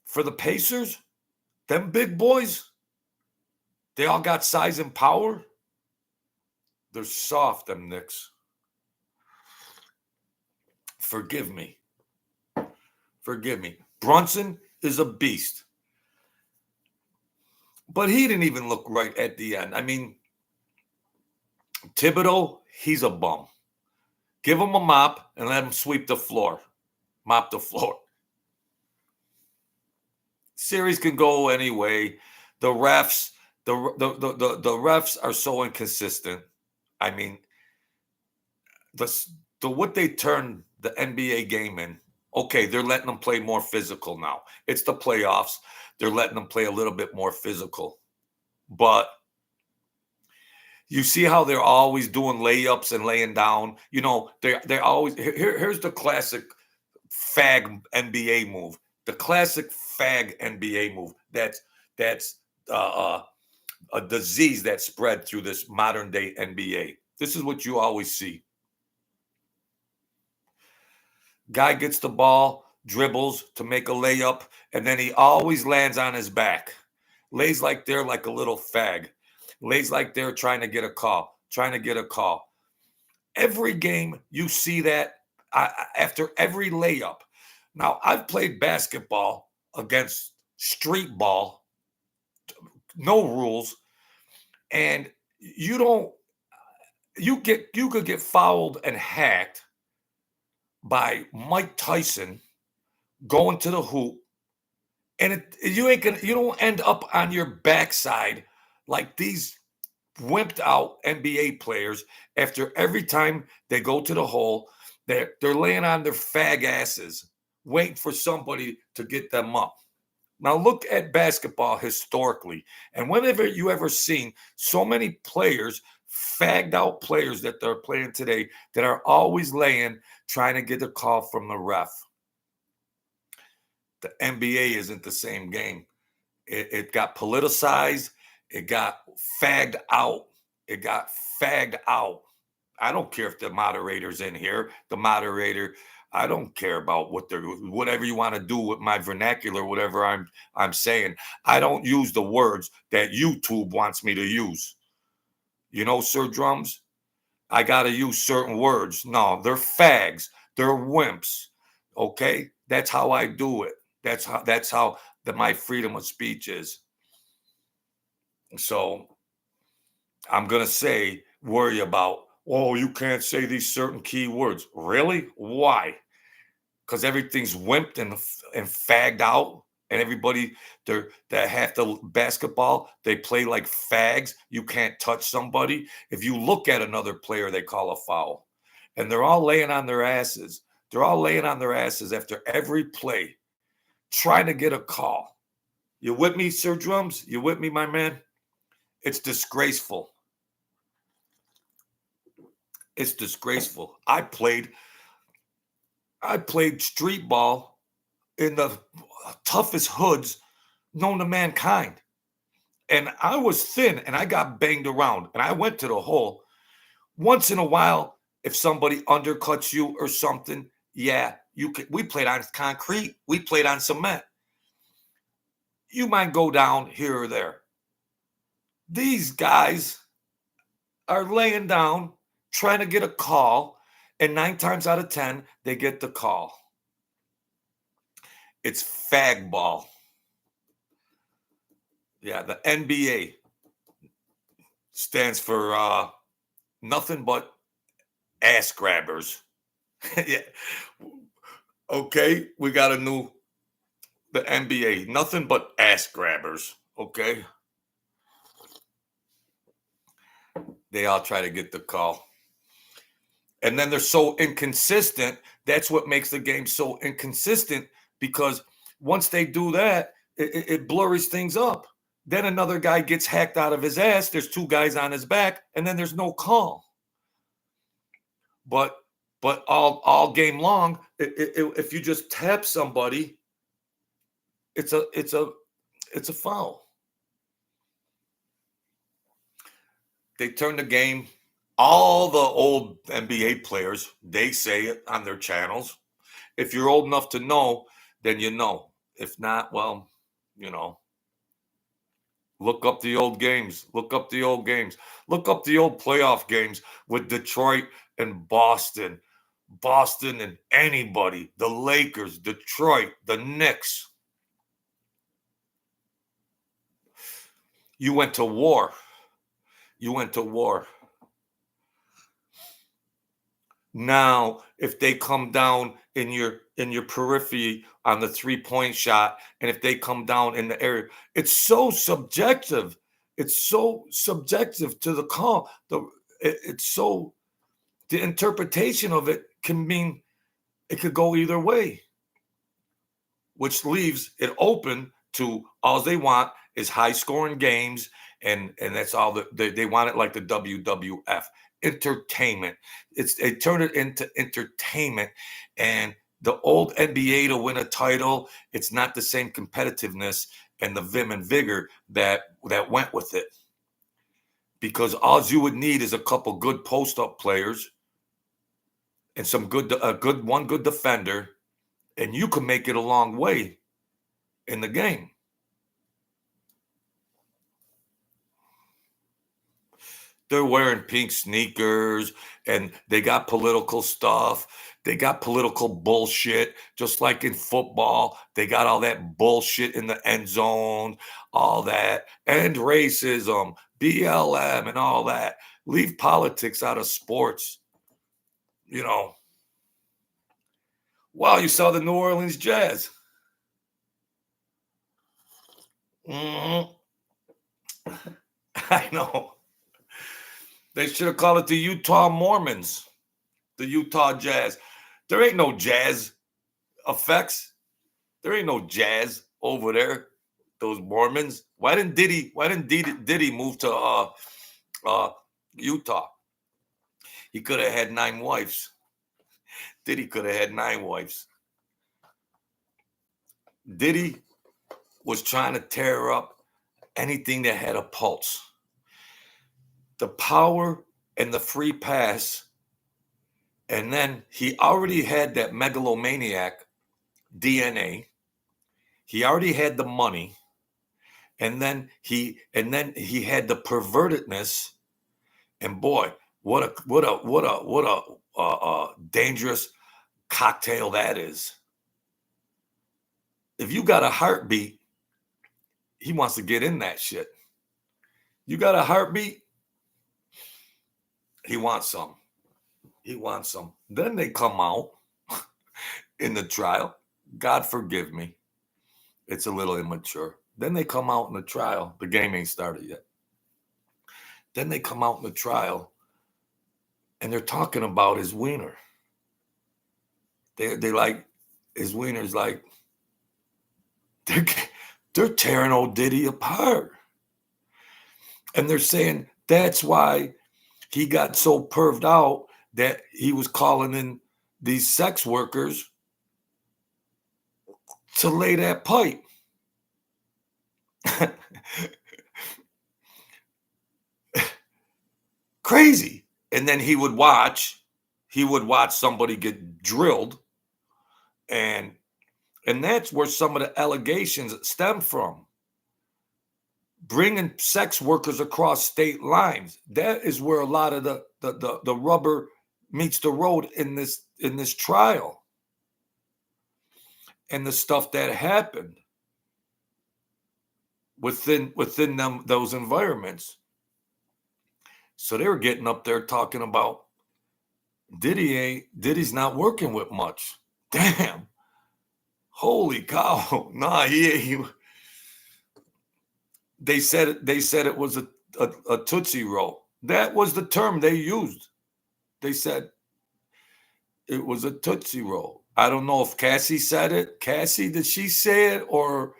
for the Pacers, them big boys, they all got size and power. They're soft, them Knicks. Forgive me. Brunson is a beast. But he didn't even look right at the end. I mean, Thibodeau, he's a bum. Give him a mop and let him sweep the floor. Mop the floor. Series can go anyway. The refs are so inconsistent. I mean, what they turned the NBA game in. Okay, they're letting them play more physical now. It's the playoffs. They're letting them play a little bit more physical. But you see how they're always doing layups and laying down. You know, they're always here's the classic fag NBA move. The classic fag NBA move. That's a disease that spread through this modern day NBA. This is what you always see. Guy gets the ball, dribbles to make a layup, and then he always lands on his back. lays like they're like a little fag, lays like they're trying to get a call, Every game you see that after every layup. Now, I've played basketball against street ball, no rules, and you could get fouled and hacked by Mike Tyson going to the hoop, and you don't end up on your backside like these wimped out NBA players. After every time they go to the hole, they're laying on their fag asses, waiting for somebody to get them up. Now look at basketball historically, and whenever you ever seen so many players, fagged out players that they're playing today, that are always laying, trying to get a call from the ref. The NBA isn't the same game. It got politicized. It got fagged out. It got fagged out. I don't care if the moderator's in here. The moderator, I don't care about whatever you want to do with my vernacular, whatever I'm saying. I don't use the words that YouTube wants me to use. You know, Sir Drums, I gotta use certain words. No, they're fags. They're wimps. Okay, that's how I do it. That's how my freedom of speech is. So I'm gonna worry about, oh, you can't say these certain key words. Really? Why? Because everything's wimped and fagged out, and everybody that have the basketball, they play like fags. You can't touch somebody. If you look at another player, they call a foul, and they're all laying on their asses. They're all laying on their asses after every play, trying to get a call. You with me, Sir Drums? You with me, my man? It's disgraceful. It's disgraceful. I played street ball in the toughest hoods known to mankind. And I was thin and I got banged around and I went to the hole. Once in a while, if somebody undercuts you or something, yeah, we played on concrete. We played on cement. You might go down here or there. These guys are laying down, trying to get a call, and 9 times out of 10, they get the call. It's fag ball. Yeah, the NBA stands for nothing but ass grabbers. Yeah. Okay, we got the NBA, nothing but ass grabbers. Okay. They all try to get the call. And then they're so inconsistent. That's what makes the game so inconsistent, because once they do that, it blurs things up. Then another guy gets hacked out of his ass. There's 2 guys on his back, and then there's no call. But all game long, if you just tap somebody, it's a foul. They turn the game. All the old NBA players, they say it on their channels. If you're old enough to know, then you know. If not, well, you know. Look up the old games. Look up the old games. Look up the old playoff games with Detroit and Boston. Boston and anybody. The Lakers, Detroit, the Knicks. You went to war. You went to war. Now, if they come down in your periphery on the 3-point shot, and if they come down in the area, it's so subjective. It's so subjective to the call. The interpretation of it can mean it could go either way, which leaves it open to all they want is high scoring games, and that's all they want it like the WWF. Entertainment. They turn it into entertainment, and the old NBA to win a title, it's not the same competitiveness and the vim and vigor that went with it. Because all you would need is a couple good post-up players and one good defender, and you can make it a long way in the game. They're wearing pink sneakers and they got political stuff. They got political bullshit, just like in football. They got all that bullshit in the end zone, all that, and racism, BLM, and all that. Leave politics out of sports. You know, wow, you saw the New Orleans Jazz. Mhm. I know. They should have called it the Utah Mormons, the Utah Jazz. There ain't no jazz effects. There ain't no jazz over there. Those Mormons. Why didn't Diddy move to uh Utah? He could have had 9 wives. Diddy could have had 9 wives. Diddy was trying to tear up anything that had a pulse. The power and the free pass. And then he already had that megalomaniac DNA. He already had the money. And then he had the pervertedness. And boy, what a dangerous cocktail that is. If you got a heartbeat, he wants to get in that shit. You got a heartbeat, he wants some. He wants some. Then they come out in the trial. God forgive me. It's a little immature. Then they come out in the trial. The game ain't started yet. Then they come out in the trial and they're talking about his wiener. They like, his wiener's like, they're tearing old Diddy apart. And they're saying that's why he got so perved out that he was calling in these sex workers to lay that pipe. Crazy. And then he would watch somebody get drilled, and that's where some of the allegations stem from. Bringing sex workers across state lines. That is where a lot of the rubber meets the road in this trial. And the stuff that happened within those environments. So they were getting up there talking about Diddy's not working with much. Damn. Holy cow. Nah, they said it was a Tootsie Roll. That was the term they used. They said it was a Tootsie Roll. I don't know if Cassie said it. Cassie, did she say it? Or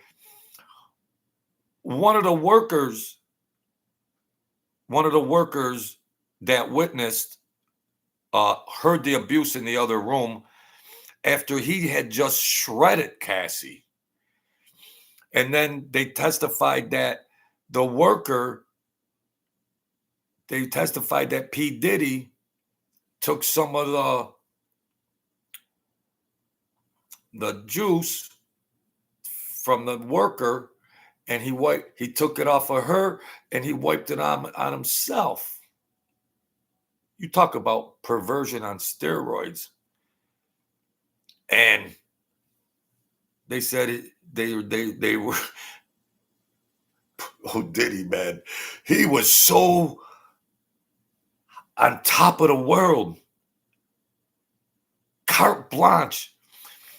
one of the workers that witnessed heard the abuse in the other room after he had just shredded Cassie. And then they testified that P. Diddy took some of the juice from the worker and he took it off of her and he wiped it on himself. You talk about perversion on steroids. And they said they were, oh, Diddy, man. He was so on top of the world. Carte blanche.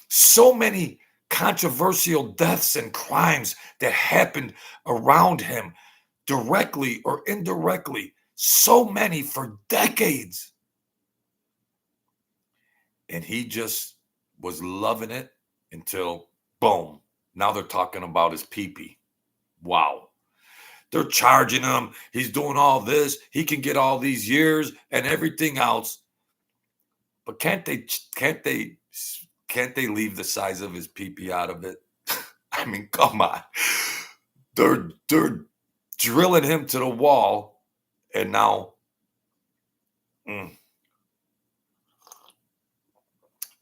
So many controversial deaths and crimes that happened around him, directly or indirectly. So many for decades. And he just was loving it until, boom, now they're talking about his pee-pee. Wow. They're charging him. He's doing all this. He can get all these years and everything else. But can't they leave the size of his pee-pee out of it? I mean, come on. They're drilling him to the wall, and now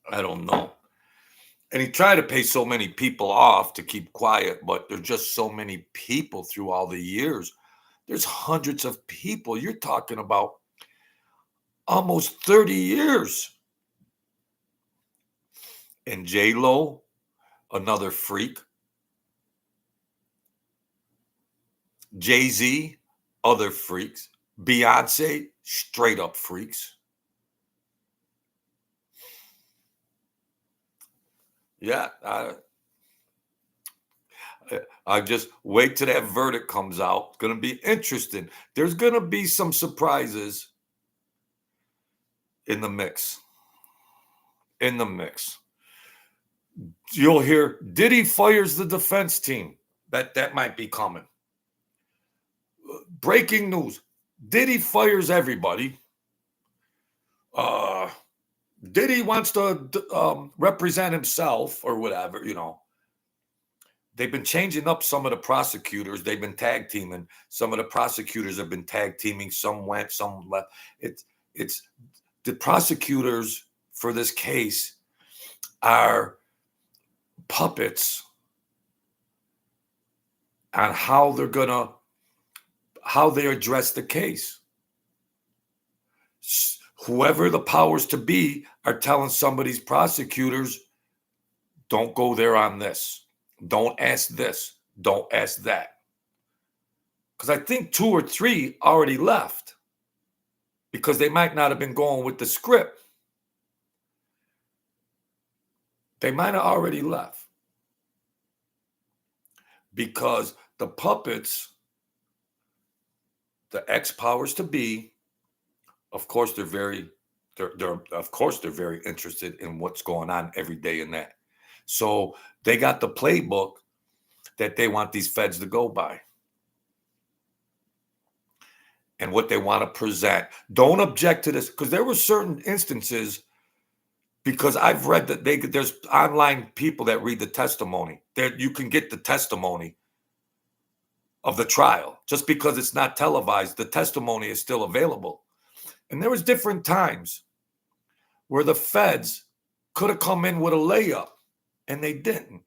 I don't know. And he tried to pay so many people off to keep quiet, but there's just so many people through all the years There's hundreds of people. You're talking about almost 30 years. And J-Lo, another freak. Jay-Z, other freaks. Beyonce, straight up freaks. Yeah, I just wait till that verdict comes out. It's going to be interesting. There's going to be some surprises in the mix. In the mix. You'll hear Diddy fires the defense team. That might be coming. Breaking news. Diddy fires everybody. Diddy wants to represent himself or whatever, you know. They've been changing up some of the prosecutors. They've been tag teaming. Some of the prosecutors have been tag teaming. Some went, some left. It's the prosecutors for this case are puppets on how they address the case. Whoever the powers to be are telling somebody's prosecutors, don't go there on this. Don't ask this. Don't ask that. Because I think 2 or 3 already left because they might not have been going with the script. They might have already left because the puppets, the ex-powers to be, of course, they're very interested in what's going on every day in that. So they got the playbook that they want these feds to go by and what they want to present. Don't object to this because there were certain instances, because I've read that there's online people that read the testimony. There you can get the testimony of the trial. Just because it's not televised, the testimony is still available. And there was different times where the feds could have come in with a layup. And they didn't.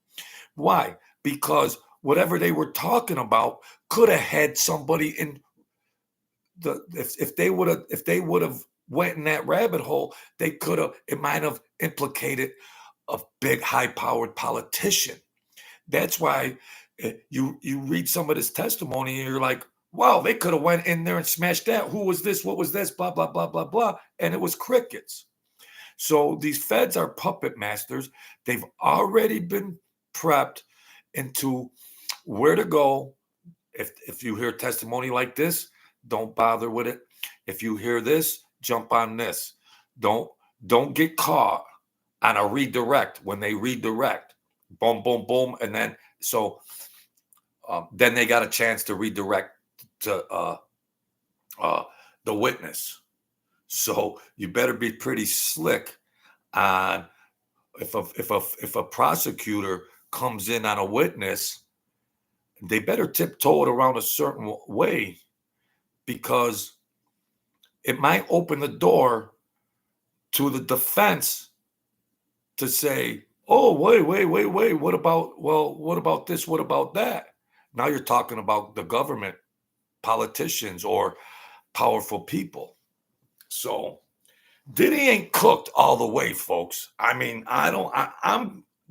Why? Because whatever they were talking about could have had somebody in the if they would have went in that rabbit hole, it might have implicated a big high-powered politician. That's why you read some of this testimony and you're like, wow, they could have went in there and smashed that. Who was this? What was this? Blah, blah, blah, blah, blah. And it was crickets. So these feds are puppet masters. They've already been prepped into where to go. If you hear testimony like this, don't bother with it. If you hear this, jump on this. Don't get caught on a redirect when they redirect. Boom, boom, boom. And then then they got a chance to redirect to the witness. So you better be pretty slick on if a prosecutor comes in on a witness, they better tiptoe it around a certain way because it might open the door to the defense to say, oh, wait, what about this? What about that? Now you're talking about the government, politicians, or powerful people. So Diddy ain't cooked all the way, folks. I mean,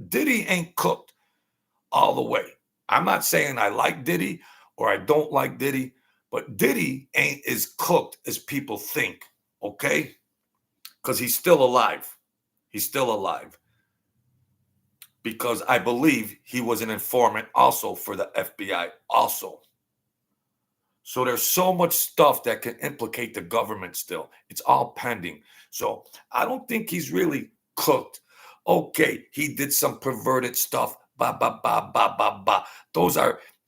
Diddy ain't cooked all the way. I'm not saying I like Diddy or I don't like Diddy, but Diddy ain't as cooked as people think, okay? Because he's still alive. He's still alive. Because I believe he was an informant also for the FBI also. So there's so much stuff that can implicate the government still. It's all pending. So I don't think he's really cooked. Okay, he did some perverted stuff.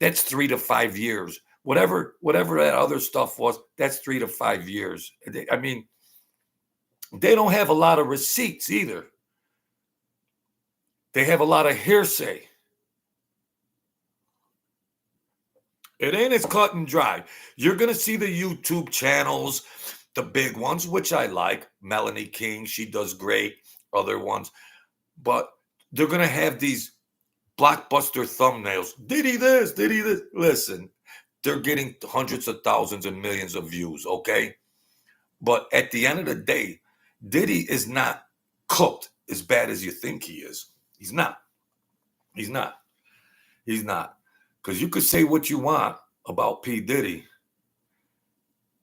That's 3 to 5 years. Whatever that other stuff was, that's 3 to 5 years. I mean, they don't have a lot of receipts either. They have a lot of hearsay. It ain't as cut and dry. You're going to see the YouTube channels, the big ones, which I like. Melanie King, she does great. Other ones. But they're going to have these blockbuster thumbnails. Diddy this, Diddy this. Listen, they're getting hundreds of thousands and millions of views, okay? But at the end of the day, Diddy is not cooked as bad as you think he is. He's not. He's not. He's not. Because you could say what you want about P. Diddy.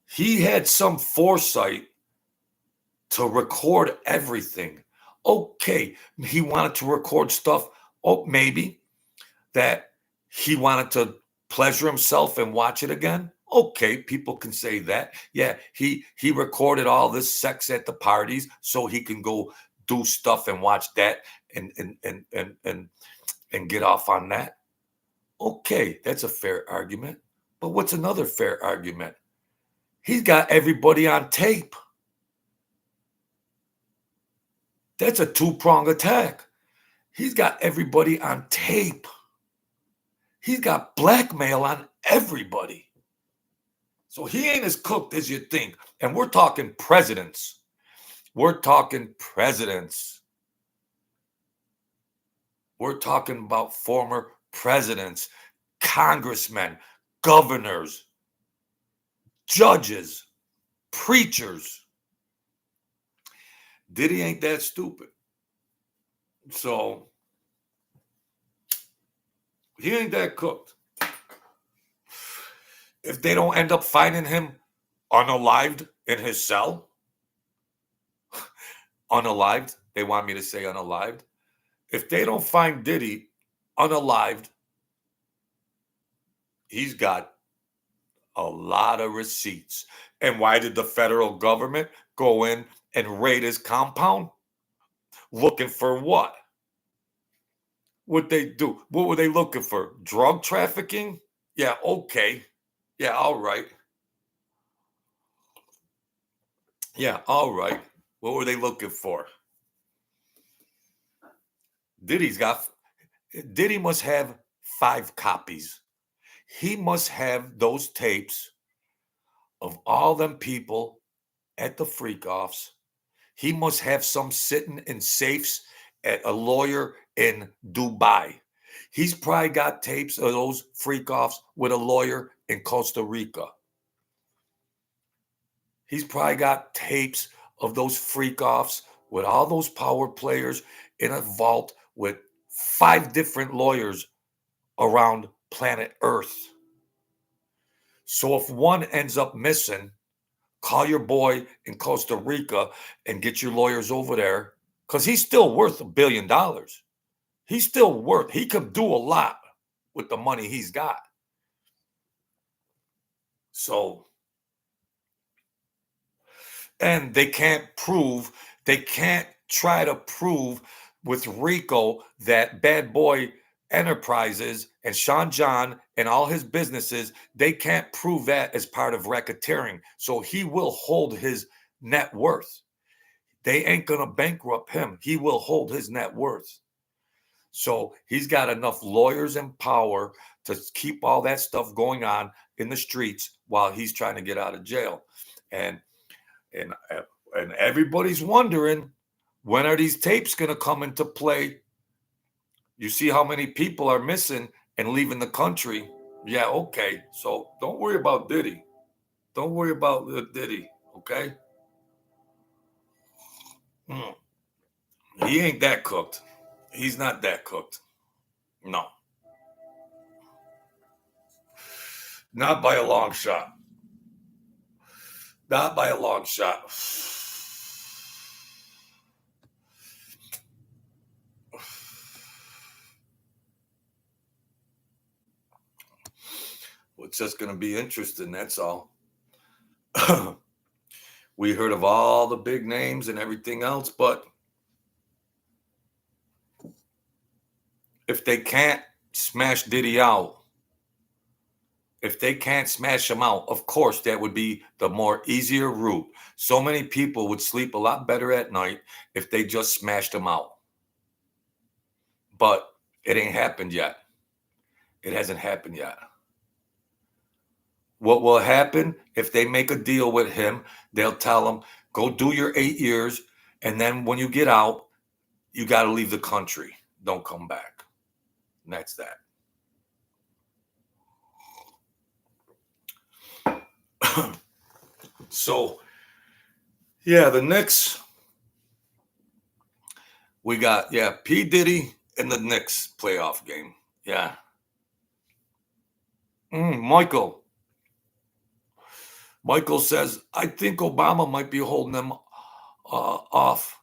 He had some foresight to record everything. Okay, he wanted to record stuff. Oh, maybe that he wanted to pleasure himself and watch it again. Okay, people can say that. Yeah, he recorded all this sex at the parties so he can go do stuff and watch that and get off on that. Okay, that's a fair argument. But what's another fair argument? He's got everybody on tape. That's a two-pronged attack. He's got everybody on tape. He's got blackmail on everybody. So he ain't as cooked as you think. And we're talking presidents. We're talking presidents. We're talking about former presidents, congressmen, governors, judges, preachers. Diddy ain't that stupid. So he ain't that cooked. If they don't end up finding him unalived in his cell, unalived, they want me to say unalived. If they don't find Diddy unalived, he's got a lot of receipts. And why did the federal government go in and raid his compound? Looking for what? What'd they do? What were they looking for? Drug trafficking? Yeah, okay. Yeah, all right. Yeah, all right. What were they looking for? Diddy must have 5 copies. He must have those tapes of all them people at the freak-offs. He must have some sitting in safes at a lawyer in Dubai. He's probably got tapes of those freak-offs with a lawyer in Costa Rica. He's probably got tapes of those freak-offs with all those power players in a vault with 5 different lawyers around planet Earth. So if one ends up missing, call your boy in Costa Rica and get your lawyers over there, because he's still worth $1 billion. He's still worth, he could do a lot with the money he's got. So, and they can't try to prove with Rico that Bad Boy Enterprises and Sean John and all his businesses, they can't prove that as part of racketeering. So he will hold his net worth. They ain't going to bankrupt him. He will hold his net worth. So he's got enough lawyers and power to keep all that stuff going on in the streets while he's trying to get out of jail. And everybody's wondering, when are these tapes going to come into play? You see how many people are missing and leaving the country. Yeah, okay. So don't worry about Diddy. Don't worry about Diddy, okay? He ain't that cooked. He's not that cooked. No. Not by a long shot. Not by a long shot. Well, it's just going to be interesting, that's all. We heard of all the big names and everything else, but if they can't smash Diddy out, if they can't smash him out, of course, that would be the more easier route. So many people would sleep a lot better at night if they just smashed him out. But it ain't happened yet. It hasn't happened yet. What will happen if they make a deal with him? They'll tell him, go do your 8 years. And then when you get out, you got to leave the country. Don't come back. And that's that. So, yeah, the Knicks, we got, P. Diddy and the Knicks playoff game. Yeah. Michael. Michael says, I think Obama might be holding them off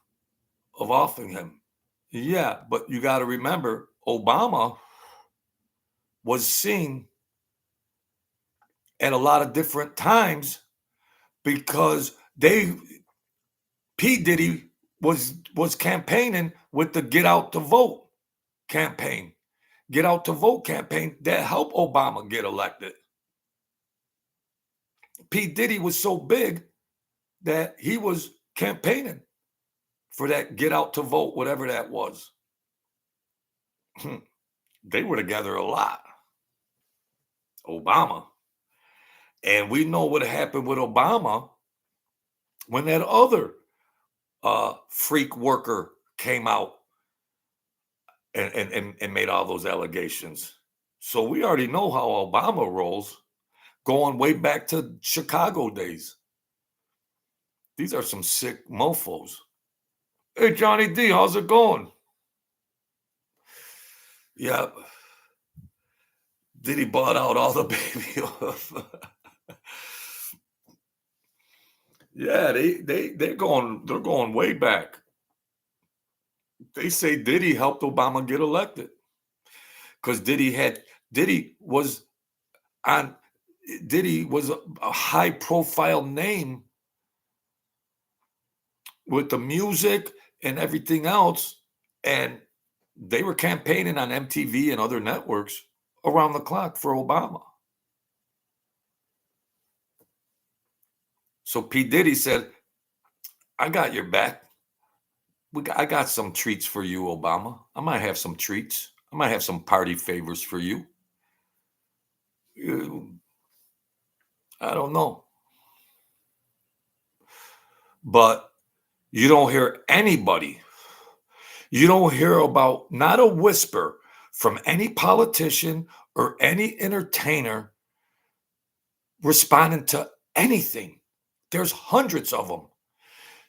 of offing him. Yeah, but you got to remember, Obama was seen at a lot of different times because P. Diddy was campaigning with the Get Out to Vote campaign. Get Out to Vote campaign that helped Obama get elected. P. Diddy was so big that he was campaigning for that Get Out to Vote, whatever that was. They were together a lot. Obama. And we know what happened with Obama when that other freak worker came out and made all those allegations. So we already know how Obama rolls, going way back to Chicago days. These are some sick mofos. Hey, Johnny D, how's it going? Yeah. Diddy bought out all the baby oil. Yeah, they're going way back. They say Diddy helped Obama get elected because Diddy was a high profile name with the music and everything else, and they were campaigning on MTV and other networks around the clock for Obama. So P. Diddy said, I got your back. I got some treats for you, Obama. I might have some treats. I might have some party favors for you. I don't know. But you don't hear anybody. You don't hear about, not a whisper from any politician or any entertainer responding to anything. There's hundreds of them.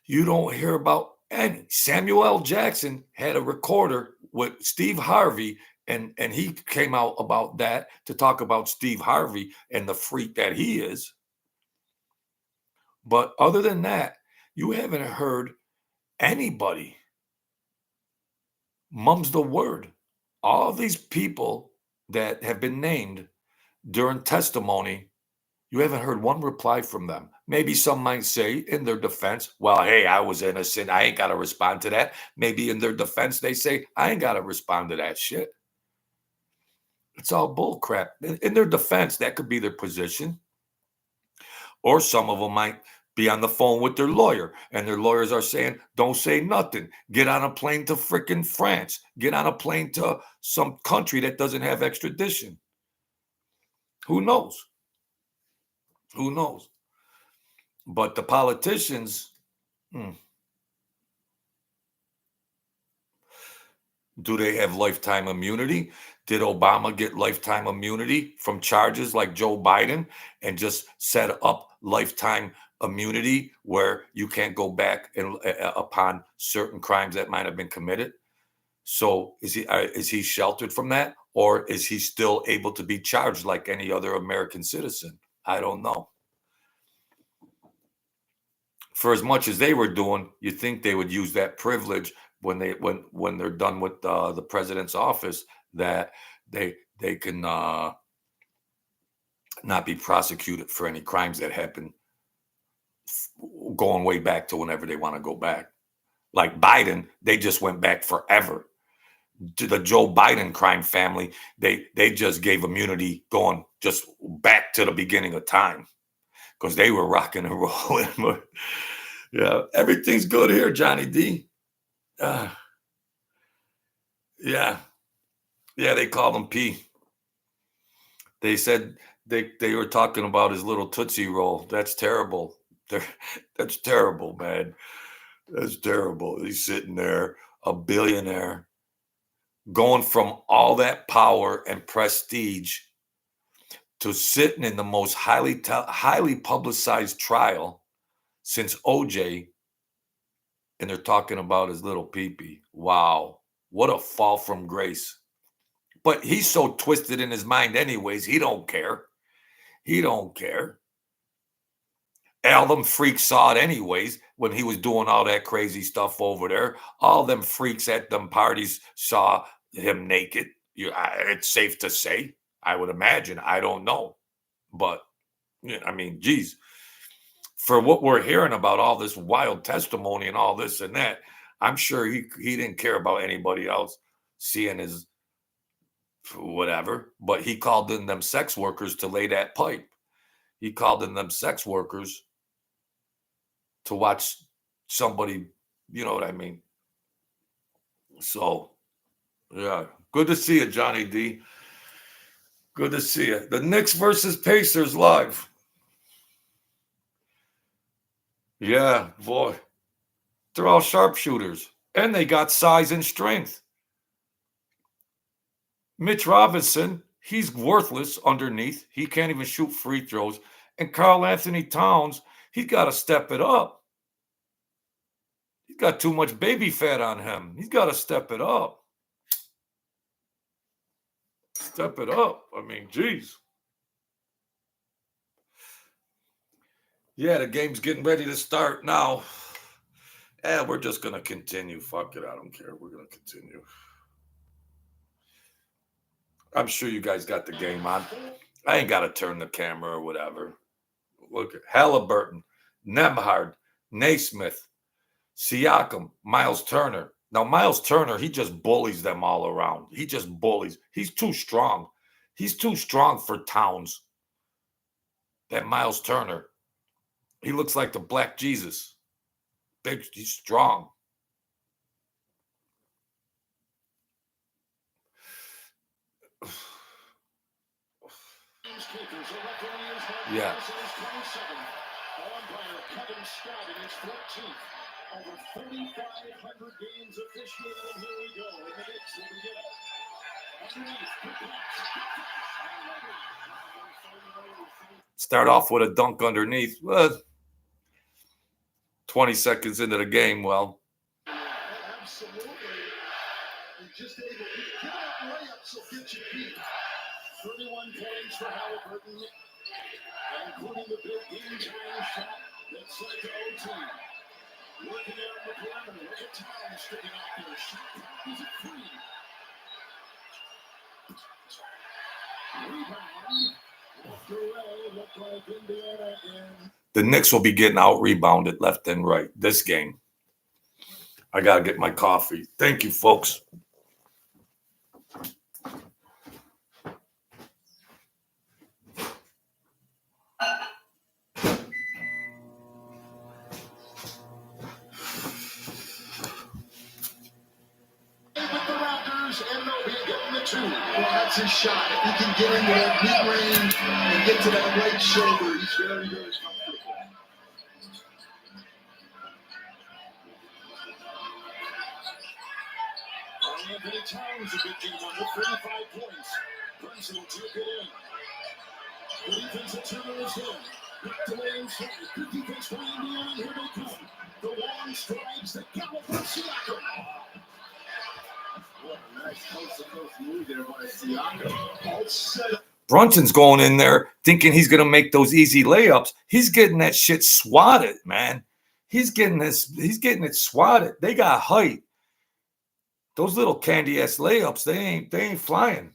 You don't hear about any. Samuel L. Jackson had a recorder with Steve Harvey, and he came out about that to talk about Steve Harvey and the freak that he is. But other than that, you haven't heard anybody mum's the word. All these people that have been named during testimony, you haven't heard one reply from them. Maybe some might say in their defense, well, hey, I was innocent. I ain't got to respond to that. Maybe in their defense, they say, I ain't got to respond to that shit. It's all bull crap. In their defense, that could be their position. Or some of them might be on the phone with their lawyer, and their lawyers are saying, don't say nothing. Get on a plane to frickin' France. Get on a plane to some country that doesn't have extradition. Who knows? Who knows? But the politicians, do they have lifetime immunity? Did Obama get lifetime immunity from charges like Joe Biden and just set up lifetime immunity where you can't go back upon certain crimes that might have been committed? So is he sheltered from that, or is he still able to be charged like any other American citizen? I don't know. For as much as they were doing, you think they would use that privilege when they're done with the president's office, that they can not be prosecuted for any crimes that happen going way back to whenever they want to go back. Like Biden, they just went back forever. To the Joe Biden crime family, they just gave immunity going just back to the beginning of time because they were rocking and rolling. Yeah, everything's good here, Johnny D. Yeah, they called him P. They said they were talking about his little Tootsie Roll. That's terrible. That's terrible, man. That's terrible. He's sitting there, a billionaire, going from all that power and prestige to sitting in the most highly publicized trial since OJ, and they're talking about his little peepee. Wow, what a fall from grace. But he's so twisted in his mind anyways, he don't care. He don't care. All them freaks saw it anyways when he was doing all that crazy stuff over there. All them freaks at them parties saw him naked. It's safe to say. I would imagine. I don't know. But, I mean, geez, for what we're hearing about all this wild testimony and all this and that, I'm sure he didn't care about anybody else seeing his whatever. But he called in them sex workers to lay that pipe. He called in them sex workers to watch somebody, you know what I mean? So, yeah, good to see you, Johnny D. Good to see you. The Knicks versus Pacers live. Yeah, boy. They're all sharpshooters, and they got size and strength. Mitch Robinson, he's worthless underneath. He can't even shoot free throws. And Karl Anthony Towns, he's got to step it up. He's got too much baby fat on him. He's got to step it up. Step it up. I mean, geez. Yeah, the game's getting ready to start now. And we're just going to continue. Fuck it. I don't care. We're going to continue. I'm sure you guys got the game on. I ain't got to turn the camera or whatever. Look at Halliburton, Nembhard, Naismith, Siakam, Miles Turner. Now, Miles Turner, he just bullies them all around. He just bullies. He's too strong. He's too strong for Towns. That Miles Turner. He looks like the Black Jesus. Big, he's strong. Yeah. Over 3,500 games officiated, and here we go. And the Knicks will begin. Start off with a dunk underneath. 20 seconds into the game, well. Absolutely. Just able to give up layups will get you beat. 31 points for Halliburton, including the big game-tying shot that led to OT. Working out on the perimeter. Look at Towns sticking out there. Shot is it free. Rebound. Left away. Looked like Indiana in. The Knicks will be getting out rebounded left and right this game. I got to get my coffee. Thank you, folks. Well, that's his shot. If he can get into that mid-range and get to that right shoulder, he's very, very comfortable. Anthony Towns, a big game under 35 points. Brunson will take it in. The defensive turner is in. Knocked away inside. Good defense by Indiana, and here they come. The long strides that gallop from Siakam. Brunson's going in there thinking he's going to make those easy layups. He's getting that shit swatted, man. He's getting it swatted. They got height. Those little candy ass layups, they ain't flying.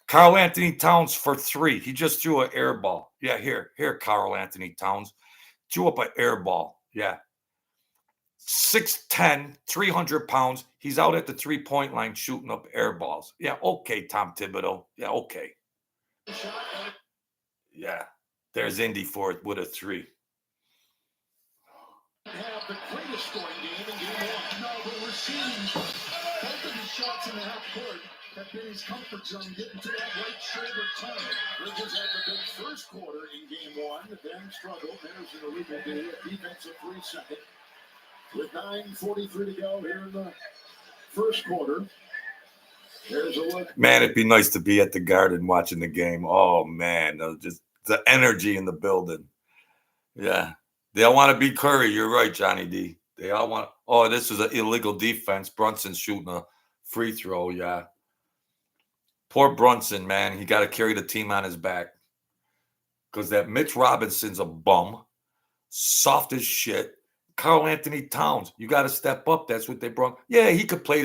Karl Anthony Towns for 3. He just threw an air ball. Yeah, here, Karl Anthony Towns threw up an air ball. Yeah. 6'10", 300 pounds. He's out at the 3-point line shooting up air balls. Yeah, okay, Tom Thibodeau. Yeah, okay. Yeah, there's Indy for it with a 3. Have the greatest scoring game in game 1. No, but we're seeing both of his shots in the half court have been his comfort zone, getting to that right shoulder turn. Bridges had the big first quarter in game 1, then struggled. There's an illegal D, a defensive 3-second. With 9:43 to go here in the first quarter. Man, it'd be nice to be at the Garden watching the game. Oh man, just the energy in the building. Yeah, they all want to be Curry. You're right, Johnny D. They all want. Oh, this is an illegal defense. Brunson's shooting a free throw. Yeah, poor Brunson, man. He got to carry the team on his back because that Mitch Robinson's a bum, soft as shit. Karl Anthony Towns, you got to step up. That's what they brought. Yeah, he could play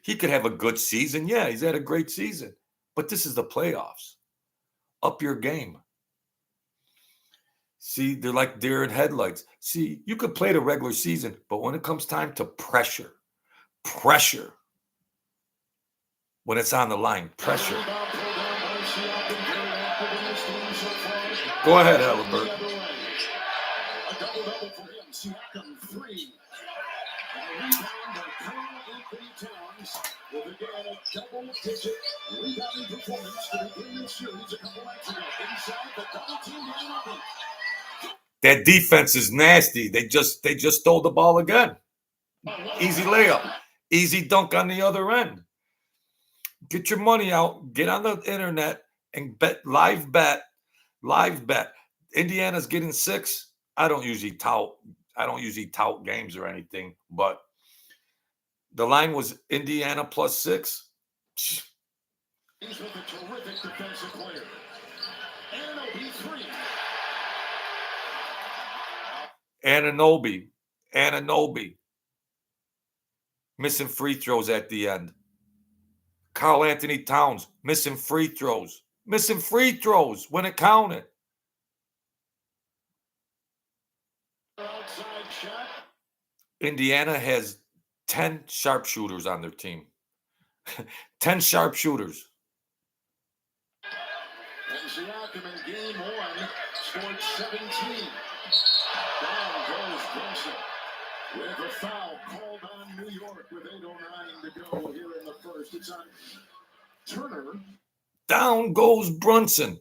he could have a good season. Yeah, he's had a great season. But this is the playoffs. Up your game. See, they're like deer in headlights. See, you could play the regular season, but when it comes time to pressure, when it's on the line, pressure. Go ahead, Albert. That defense is nasty. They just stole the ball again. Easy layup, easy dunk on the other end. Get your money out. Get on the internet and live bet. Indiana's getting 6. I don't usually tout games or anything, but the line was Indiana plus 6. He's with a terrific defensive player. Anunoby. Missing free throws at the end. Karl Anthony Towns missing free throws when it counted. Indiana has 10 sharpshooters on their team. 10 sharpshooters. And Siakam in game 1 scored 17. Down goes Brunson with a foul called on New York with 8:09 to go here in the first. It's on Turner. Down goes Brunson.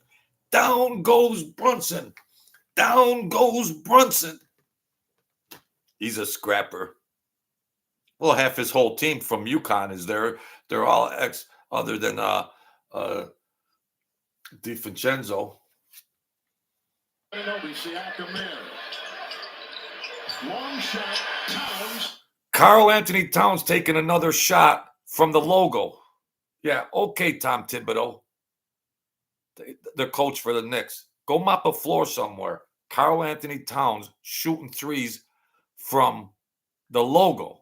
He's a scrapper. Well, half his whole team from UConn is there. They're all other than DiVincenzo. Long shot, Towns. Karl Anthony Towns taking another shot from the logo. Yeah, okay, Tom Thibodeau, the coach for the Knicks. Go mop a floor somewhere. Karl Anthony Towns shooting threes from the logo.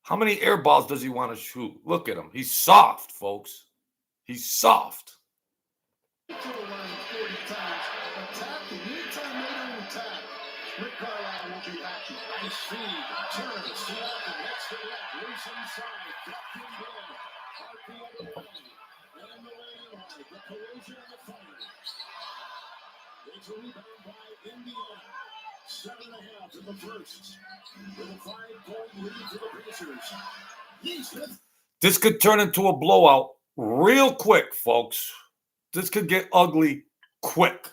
How many air balls does he want to shoot? Look at him. He's soft, folks. He's soft. Rick Carlisle will be happy. Nice feed. Turns. Siakam hits the left. Loose inside. Blocked him down. Out the other way. And the lane hard. The collision and the fire. It's a rebound by Indiana. 7.5 in the first. With a 5-point lead for the Pacers. This could turn into a blowout real quick, folks. This could get ugly quick.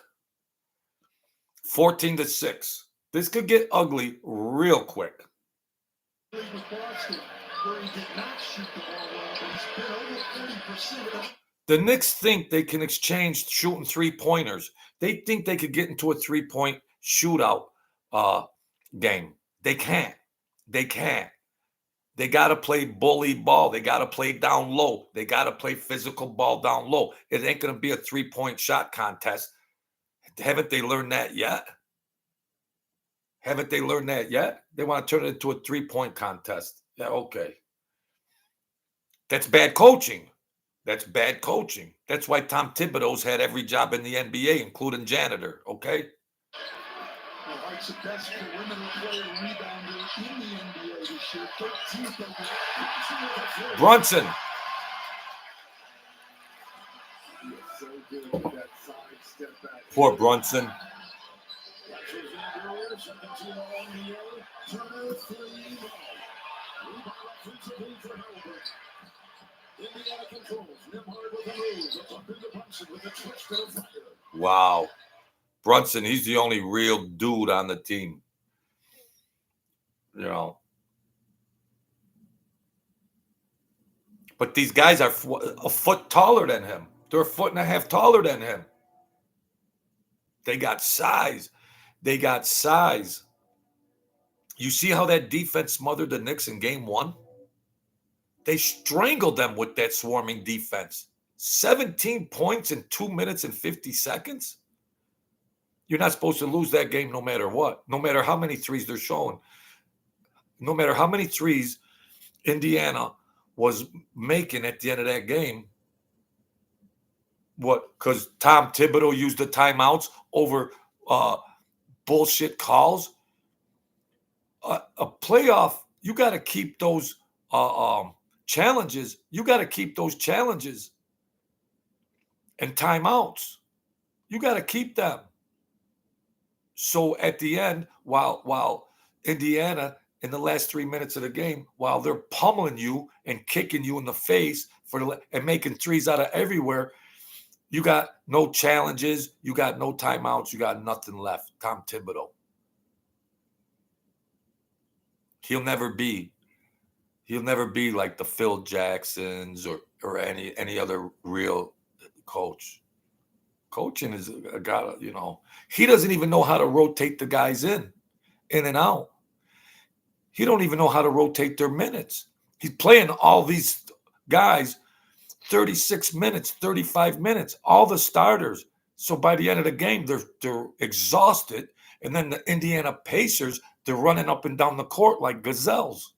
14-6. This could get ugly real quick. The Knicks think they can exchange shooting 3-pointers. They think they could get into a 3-point shootout game. They can't. They got to play bully ball. They got to play down low. They got to play physical ball down low. It ain't going to be a 3-point shot contest. Haven't they learned that yet? They want to turn it into a 3-point contest. Yeah, okay. That's bad coaching. That's why Tom Thibodeau's had every job in the NBA, including janitor, okay? White's the best perimeter player rebounder in the NBA this year. 13th. Brunson. So good with that side step back. Poor Brunson. Wow. Brunson, he's the only real dude on the team. You know. But these guys are a foot taller than him. They're a foot and a half taller than him. They got size. They got size. You see how that defense smothered the Knicks in game one? They strangled them with that swarming defense. 17 points in 2 minutes and 50 seconds? You're not supposed to lose that game no matter what, no matter how many threes they're showing. No matter how many threes Indiana was making at the end of that game. What? Because Tom Thibodeau used the timeouts over bullshit calls. A playoff, you got to keep those challenges. You got to keep those challenges and timeouts. You got to keep them. So at the end, while Indiana in the last 3 minutes of the game, while they're pummeling you and kicking you in the face and making threes out of everywhere, you got no challenges, you got no timeouts, you got nothing left. Tom Thibodeau. He'll never be like the Phil Jacksons or any other real coach. Coaching is a guy, he doesn't even know how to rotate the guys in and out. He don't even know how to rotate their minutes. He's playing all these guys 36 minutes, 35 minutes, all the starters. So by the end of the game, they're exhausted. And then the Indiana Pacers, they're running up and down the court like gazelles.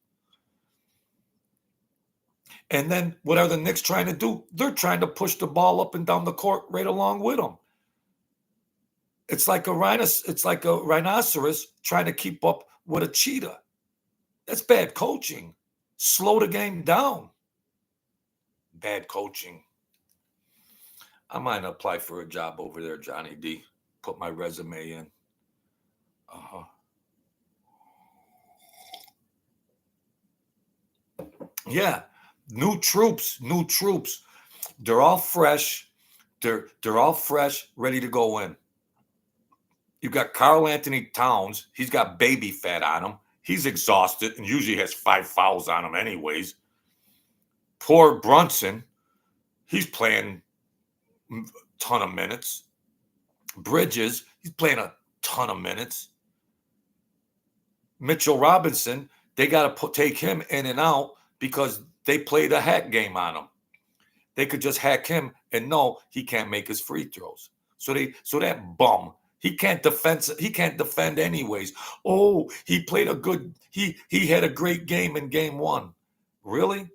And then what are the Knicks trying to do? They're trying to push the ball up and down the court right along with them. It's like a rhinoceros trying to keep up with a cheetah. That's bad coaching. Slow the game down. Bad coaching. I might apply for a job over there, Johnny D. Put my resume in. Yeah. New troops. They're all fresh. They're all fresh, ready to go in. You got Karl Anthony Towns. He's got baby fat on him. He's exhausted and usually has 5 fouls on him anyways. Poor Brunson. He's playing a ton of minutes. Bridges, he's playing a ton of minutes. Mitchell Robinson, they got to take him in and out because they played a hack game on him. They could just hack him and know he can't make his free throws. So that bum, he can't defend anyways. Oh, he played he had a great game in game one. Really?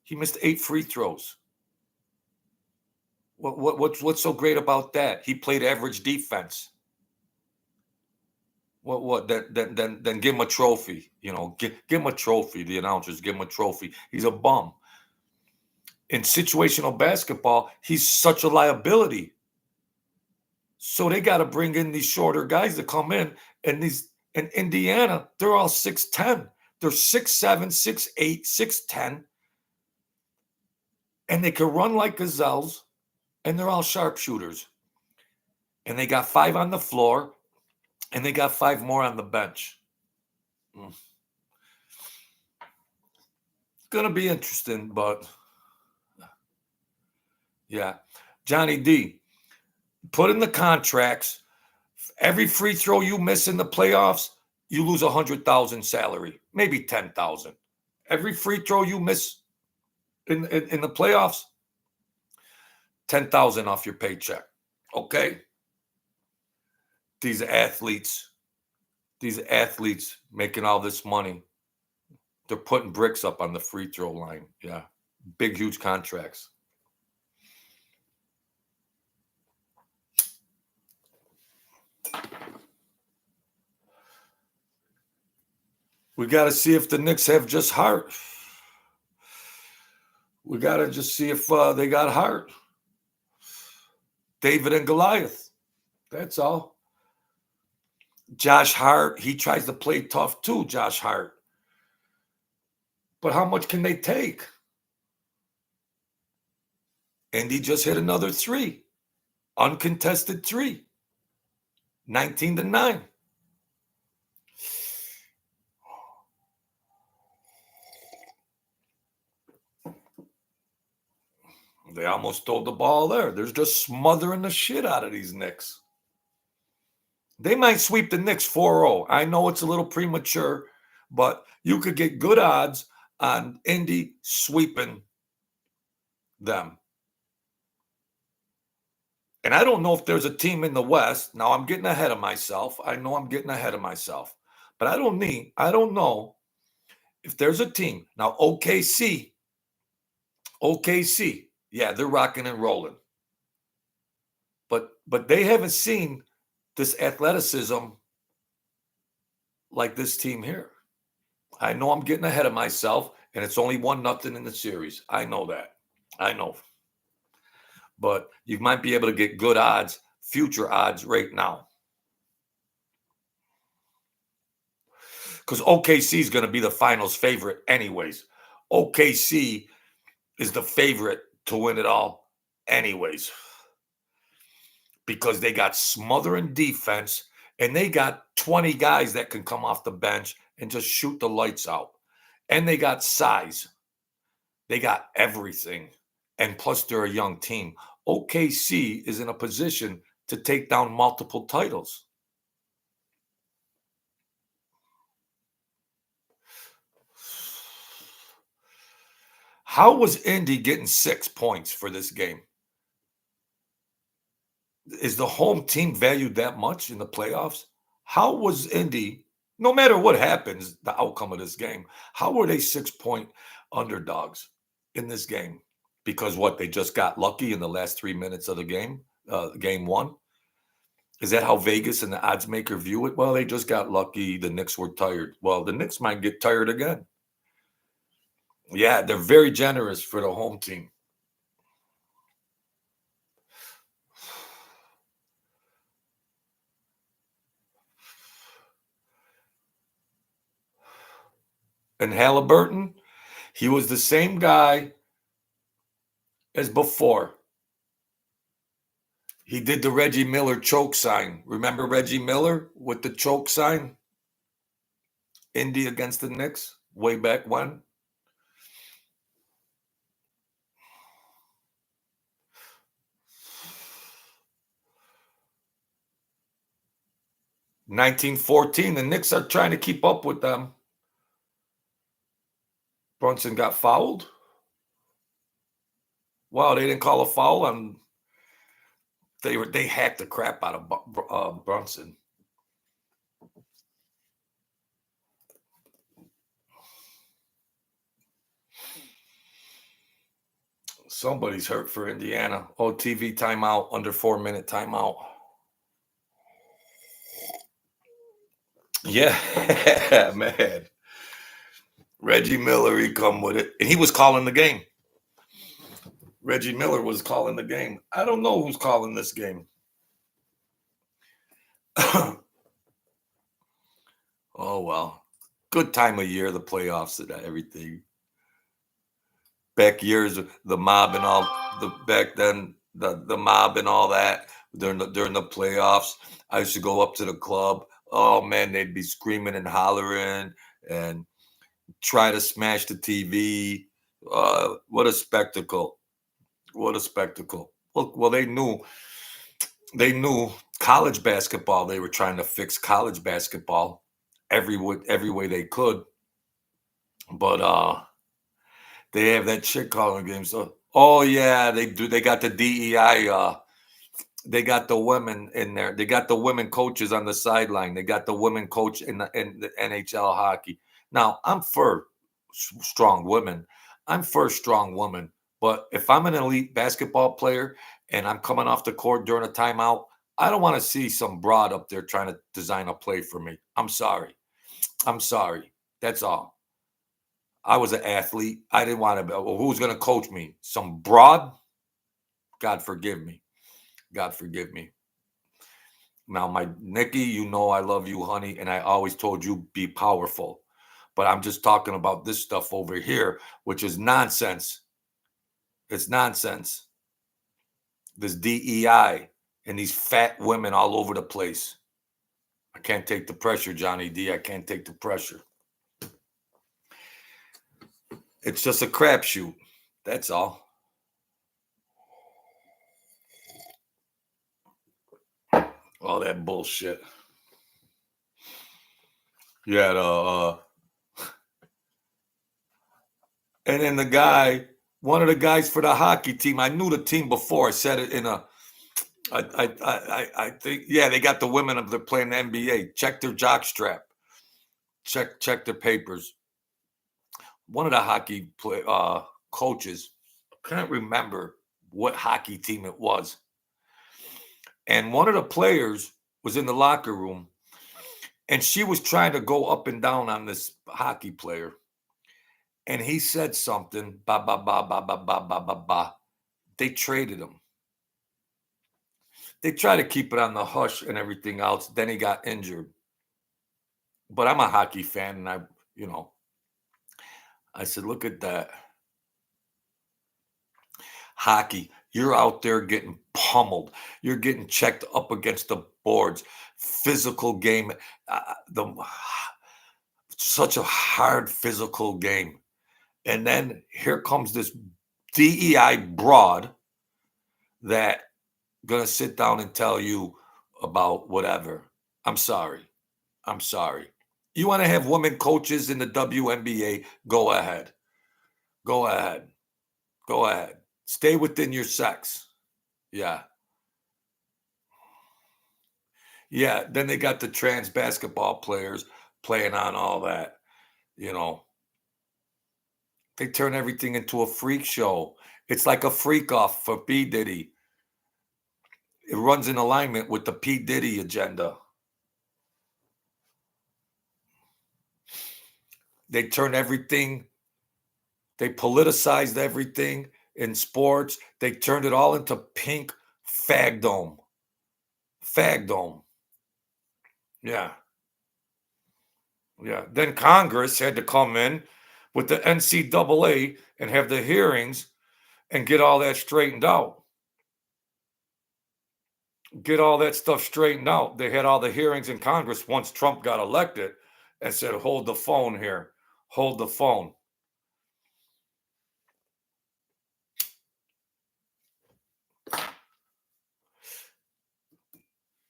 He missed 8 free throws. What's so great about that? He played average defense. Then give him a trophy. Give him a trophy. The announcers give him a trophy. He's a bum. In situational basketball, he's such a liability. So they got to bring in these shorter guys to come in. And in Indiana, they're all 6'10". They're 6'7", 6'8", 6'10". And they can run like gazelles. And they're all sharpshooters. And they got 5 on the floor. And they got 5 more on the bench. It's going to be interesting, but yeah. Johnny D, put in the contracts, every free throw you miss in the playoffs, you lose 100,000 salary, maybe 10,000. Every free throw you miss in the playoffs, 10,000 off your paycheck. Okay? These athletes making all this money, they're putting bricks up on the free throw line. Yeah. Big, huge contracts. We got to see if the Knicks have just heart. We got to just see if they got heart. David and Goliath. That's all. Josh Hart, he tries to play tough too, Josh Hart. But how much can they take? And he just hit another 3. Uncontested 3. 19-9. They almost stole the ball there. They're just smothering the shit out of these Knicks. They might sweep the Knicks 4-0. I know it's a little premature, but you could get good odds on Indy sweeping them. And I don't know if there's a team in the West. Now I'm getting ahead of myself. I know I'm getting ahead of myself. But I don't know if there's a team. Now OKC, yeah, they're rocking and rolling. But they haven't seen this athleticism like this team here. I know I'm getting ahead of myself, and it's only 1-0 in the series. I know that. I know. But you might be able to get good odds, future odds right now. Because OKC is going to be the finals favorite anyways. OKC is the favorite to win it all anyways. Because they got smothering defense, and they got 20 guys that can come off the bench and just shoot the lights out. And they got size. They got everything. And plus, they're a young team. OKC is in a position to take down multiple titles. How was Indy getting 6 points for this game? Is the home team valued that much in the playoffs? How was Indy, no matter what happens, the outcome of this game, how were they 6-point underdogs in this game? Because what, they just got lucky in the last 3 minutes of the game, game one? Is that how Vegas and the odds maker view it? Well, they just got lucky. The Knicks were tired. Well, the Knicks might get tired again. Yeah, they're very generous for the home team. And Halliburton, he was the same guy as before. He did the Reggie Miller choke sign. Remember Reggie Miller with the choke sign? Indy against the Knicks way back when. $19-14. The Knicks are trying to keep up with them. Brunson got fouled. Wow, they didn't call a foul on. They hacked the crap out of Brunson. Somebody's hurt for Indiana. Oh, TV timeout, under 4-minute timeout. Yeah, man. Reggie Miller, he come with it. And he was calling the game. Reggie Miller was calling the game. I don't know who's calling this game. Oh, well. Good time of year, the playoffs and everything. Back years, the mob and all, back then, the mob and all that, during the playoffs, I used to go up to the club. Oh, man, they'd be screaming and hollering and try to smash the TV. What a spectacle. What a spectacle. Well, they knew college basketball. They were trying to fix college basketball every way they could. But they have that shit calling games. So, oh yeah, they do. They got the DEI. They got the women in there. They got the women coaches on the sideline. They got the women coach in the NHL hockey. Now, I'm for strong women. I'm for strong women. But if I'm an elite basketball player and I'm coming off the court during a timeout, I don't want to see some broad up there trying to design a play for me. I'm sorry. That's all. I was an athlete. I didn't want to be. Well, who's going to coach me? Some broad? God forgive me. God forgive me. Now, my Nikki, you know I love you, honey, and I always told you be powerful. But I'm just talking about this stuff over here, which is nonsense. It's nonsense. This DEI and these fat women all over the place. I can't take the pressure, Johnny D. I can't take the pressure. It's just a crapshoot. That's all. All that bullshit. Yeah, and then one of the guys for the hockey team, I knew the team before. I said it in a, I think, yeah, they got the women of they're playing the NBA. Check their jock strap. Check their papers. One of the hockey coaches, I can't remember what hockey team it was, and one of the players was in the locker room, and she was trying to go up and down on this hockey player, and he said something, ba ba ba ba ba ba ba ba ba. They traded him. They try to keep it on the hush and everything else. Then he got injured. But I'm a hockey fan, and I said, look at that. Hockey, you're out there getting pummeled. You're getting checked up against the boards. Physical game. Such a hard physical game. And then here comes this DEI broad that gonna sit down and tell you about whatever. I'm sorry. You want to have women coaches in the WNBA? Go ahead. Go ahead. Go ahead. Stay within your sex. Yeah. Yeah. Then they got the trans basketball players playing on all that. They turn everything into a freak show. It's like a freak off for P. Diddy. It runs in alignment with the P. Diddy agenda. They turn everything, they politicized everything in sports. They turned it all into pink fagdom. Fagdom. Yeah. Yeah. Then Congress had to come in with the NCAA and have the hearings and get all that straightened out. Get all that stuff straightened out. They had all the hearings in Congress once Trump got elected and said, hold the phone here. Hold the phone.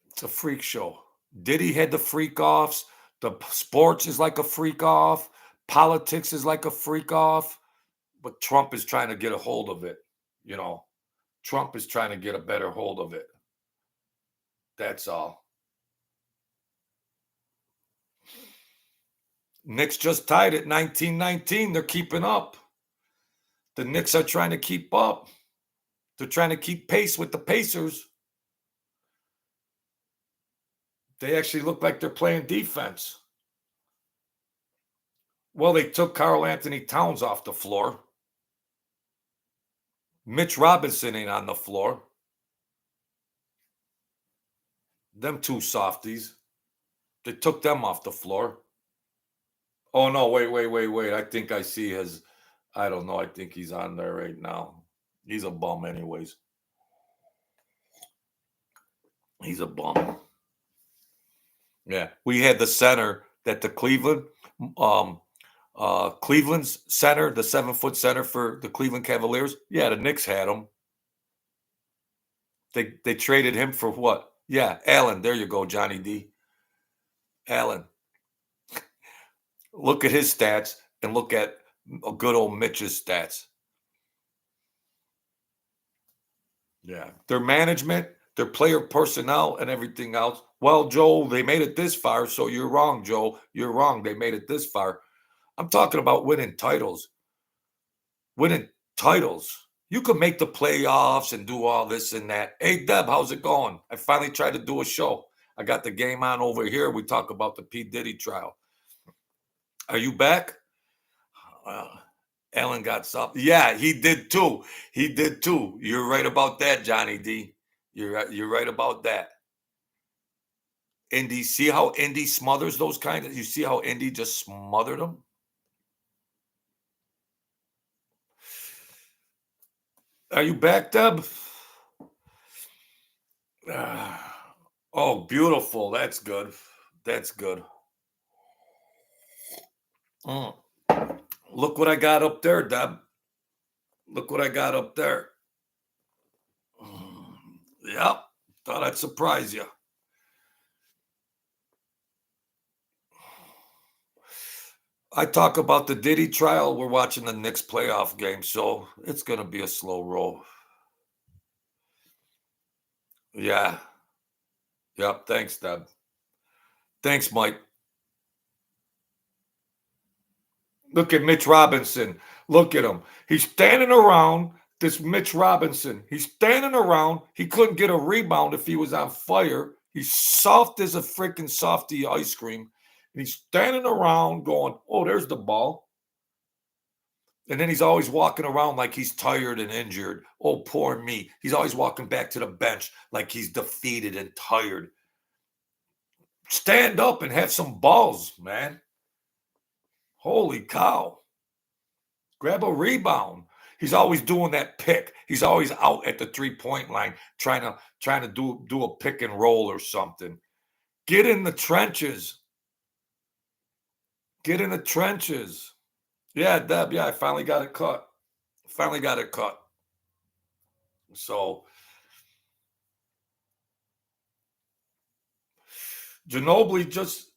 It's a freak show. Diddy had the freak offs. The sports is like a freak off. Politics is like a freak off. But Trump is trying to get a hold of it. Trump is trying to get a better hold of it. That's all. Knicks just tied at 19-19. They're keeping up. The Knicks are trying to keep up. They're trying to keep pace with the Pacers. They actually look like they're playing defense. Well, they took Karl Anthony Towns off the floor. Mitch Robinson ain't on the floor. Them two softies. They took them off the floor. Oh, no, wait. I think I see his, I don't know. I think he's on there right now. He's a bum anyways. He's a bum. Yeah. We had the center that the Cleveland's center, the 7-foot center for the Cleveland Cavaliers. Yeah, the Knicks had him. They traded him for what? Yeah, Allen. There you go, Johnny D. Allen. Look at his stats and look at good old Mitch's stats. Yeah. Their management, their player personnel, and everything else. Well, Joe, they made it this far, so you're wrong, Joe. You're wrong. They made it this far. I'm talking about winning titles. Winning titles. You could make the playoffs and do all this and that. Hey, Deb, how's it going? I finally tried to do a show. I got the game on over here. We talk about the P. Diddy trial. Are you back? Ellen got something. Yeah, he did too. You're right about that, Johnny D. You're right about that. Indy, see how Indy smothers those kind of, you see how Indy just smothered them? Are you back, Deb? Oh, beautiful. That's good. Look what I got up there, Deb. Look what I got up there. Yep. Thought I'd surprise you. I talk about the Diddy trial. We're watching the Knicks playoff game, so it's going to be a slow roll. Yeah. Yep. Thanks, Deb. Thanks, Mike. Look at Mitch Robinson. Look at him. He's standing around. This Mitch Robinson. He's standing around. He couldn't get a rebound if he was on fire. He's soft as a freaking softy ice cream. And he's standing around going, oh, there's the ball. And then he's always walking around like he's tired and injured. Oh, poor me. He's always walking back to the bench like he's defeated and tired. Stand up and have some balls, man. Holy cow. Grab a rebound. He's always doing that pick. He's always out at the 3-point line trying to do a pick and roll or something. Get in the trenches. Get in the trenches. Yeah, Deb, yeah, I finally got it cut. Finally got it cut. So Ginobili just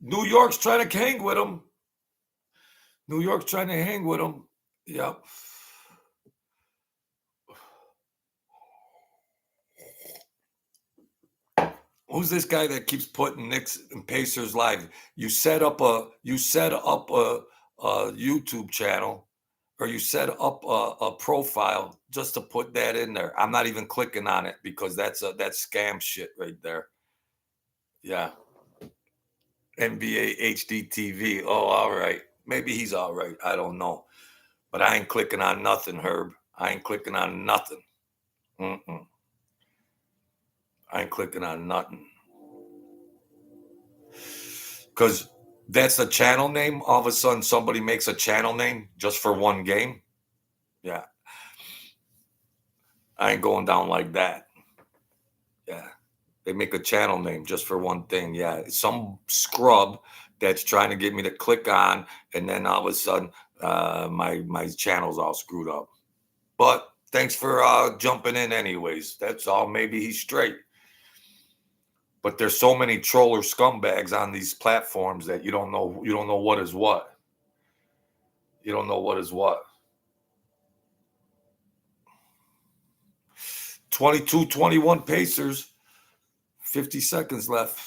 New York's trying to hang with him. New York's trying to hang with him. Yep. Who's this guy that keeps putting Knicks and Pacers live? You set up a YouTube channel, or you set up a profile just to put that in there. I'm not even clicking on it because that's scam shit right there. Yeah. NBA HD TV. Oh, all right. Maybe he's all right. I don't know. But I ain't clicking on nothing, Herb. I ain't clicking on nothing. I ain't clicking on nothing. Because that's a channel name. All of a sudden, somebody makes a channel name just for one game. Yeah. I ain't going down like that. Yeah. They make a channel name just for one thing. Yeah. Some scrub that's trying to get me to click on, and then all of a sudden, my channel's all screwed up. But thanks for jumping in anyways. That's all. Maybe he's straight. But there's so many troller scumbags on these platforms that you don't know what is what. You don't know what is what. 22-21 Pacers. 50 seconds left.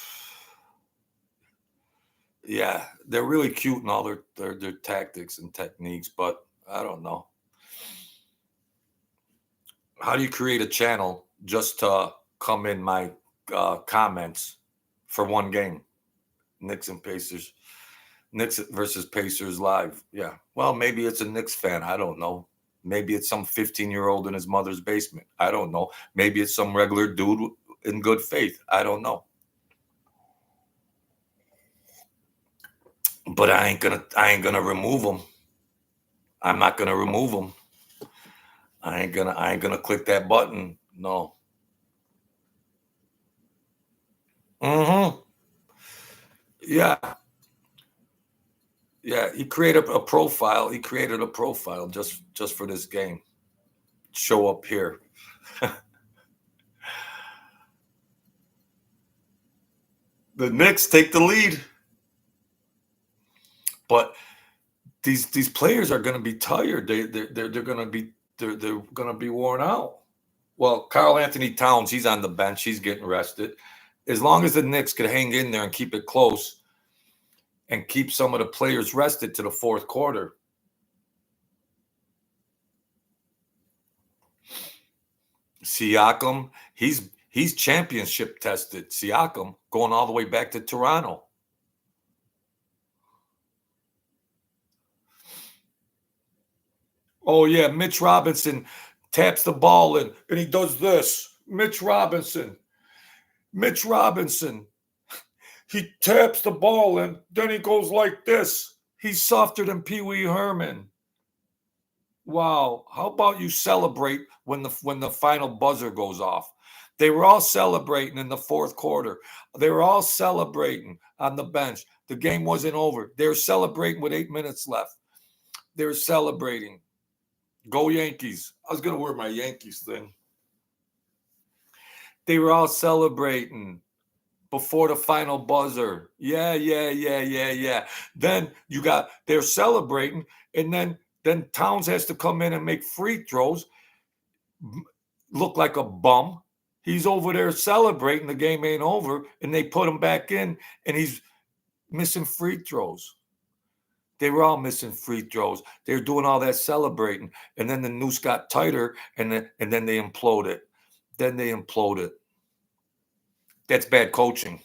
Yeah, they're really cute in all their tactics and techniques, but I don't know. How do you create a channel just to come in my comments for one game? Knicks and Pacers. Knicks versus Pacers live. Yeah. Well, maybe it's a Knicks fan. I don't know. Maybe it's some 15-year-old in his mother's basement. I don't know. Maybe it's some regular dude in good faith. I don't know. But I ain't gonna remove them. I'm not gonna remove them. I ain't gonna click that button. No. Yeah. Yeah. He created a profile. He created a profile just for this game. Show up here. The Knicks take the lead. But these players are going to be tired. They're going to be worn out. Well, Karl Anthony Towns, he's on the bench. He's getting rested. As long as the Knicks could hang in there and keep it close and keep some of the players rested to the fourth quarter. Siakam, he's championship tested. Siakam going all the way back to Toronto. Oh, yeah, Mitch Robinson taps the ball in, and he does this. Mitch Robinson. He taps the ball in, then he goes like this. He's softer than Pee Wee Herman. Wow. How about you celebrate when the final buzzer goes off? They were all celebrating in the fourth quarter. They were all celebrating on the bench. The game wasn't over. They were celebrating with 8 minutes left. They were celebrating. Go Yankees. I was going to wear my Yankees thing. They were all celebrating. before the final buzzer. Yeah. Then they're celebrating, and then Towns has to come in and make free throws, look like a bum. He's over there celebrating, the game ain't over, and they put him back in, and he's missing free throws. They were all missing free throws. They were doing all that celebrating, and then the noose got tighter, and then they imploded. That's bad coaching.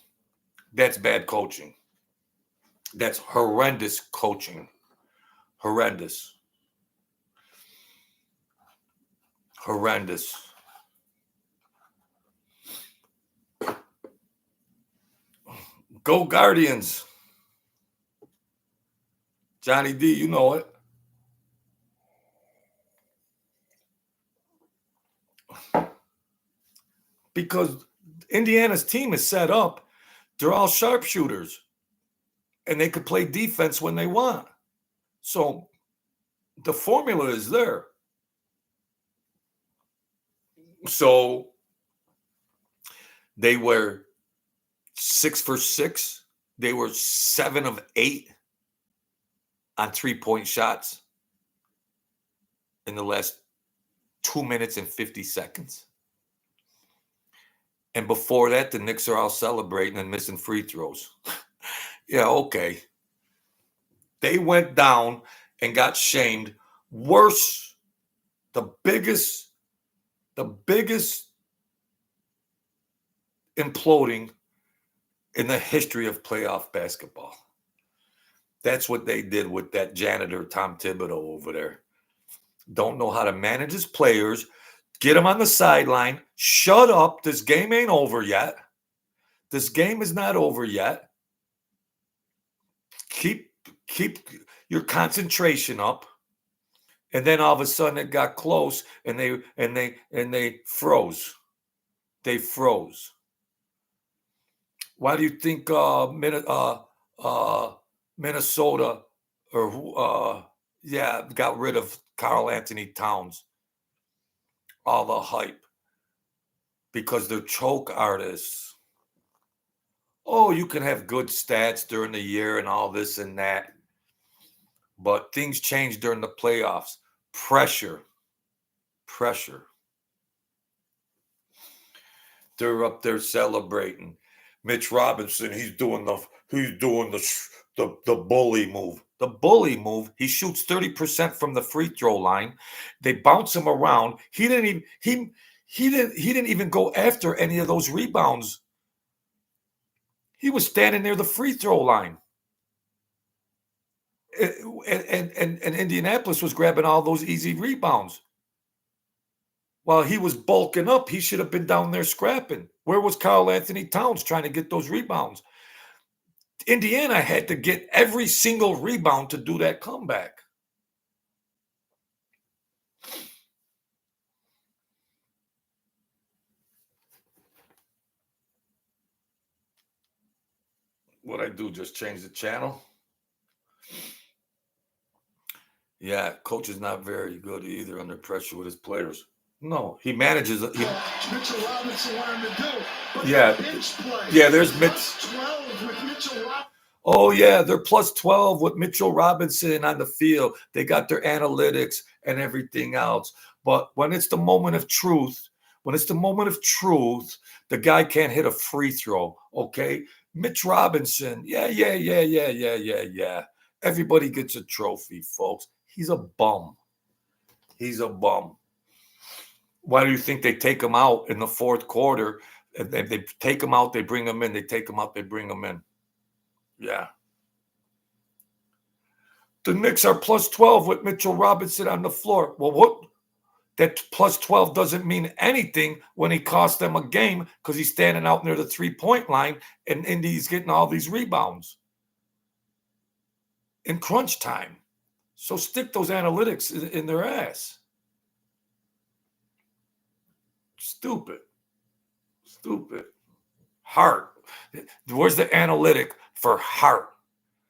That's bad coaching. That's horrendous coaching. Horrendous. Go Guardians. Johnny D, you know it. Because Indiana's team is set up. They're all sharpshooters. And they could play defense when they want. So the formula is there. So they were 6 for 6. They were 7 of 8 on 3-point shots in the last 2 minutes and 50 seconds. And before that, the Knicks are all celebrating and missing free throws. Yeah, okay. They went down and got shamed. Worse, the biggest imploding in the history of playoff basketball. That's what they did with that janitor, Tom Thibodeau, over there. Don't know how to manage his players. Get them on the sideline. Shut up. This game ain't over yet. This game is not over yet. Keep your concentration up. And then all of a sudden it got close, and they froze. They froze. Why do you think Minnesota got rid of Karl Anthony Towns? All the hype. Because they're choke artists. Oh, you can have good stats during the year and all this and that. But things change during the playoffs. Pressure. They're up there celebrating. Mitch Robinson, he's doing the bully move. The bully move. He shoots 30% from the free throw line. They bounce him around. He didn't even go after any of those rebounds. He was standing near the free throw line. And Indianapolis was grabbing all those easy rebounds. While he was bulking up, he should have been down there scrapping. Where was Karl Anthony Towns trying to get those rebounds? Indiana had to get every single rebound to do that comeback. What'd I do? Just change the channel? Yeah, coach is not very good either under pressure with his players. No, he manages. Mitchell Robinson wanted to do. Yeah, there's Mitch. 12 with Mitchell Robinson. Oh, yeah, they're plus 12 with Mitchell Robinson on the field. They got their analytics and everything else. But when it's the moment of truth, the guy can't hit a free throw, okay? Mitch Robinson, yeah. Everybody gets a trophy, folks. He's a bum. Why do you think they take him out in the fourth quarter? They take him out, they bring him in. They take him out, they bring him in. Yeah. The Knicks are plus 12 with Mitchell Robinson on the floor. Well, what? That plus 12 doesn't mean anything when he cost them a game because he's standing out near the 3-point line and Indy's getting all these rebounds in crunch time. So stick those analytics in their ass. Stupid. Heart. Where's the analytic for heart?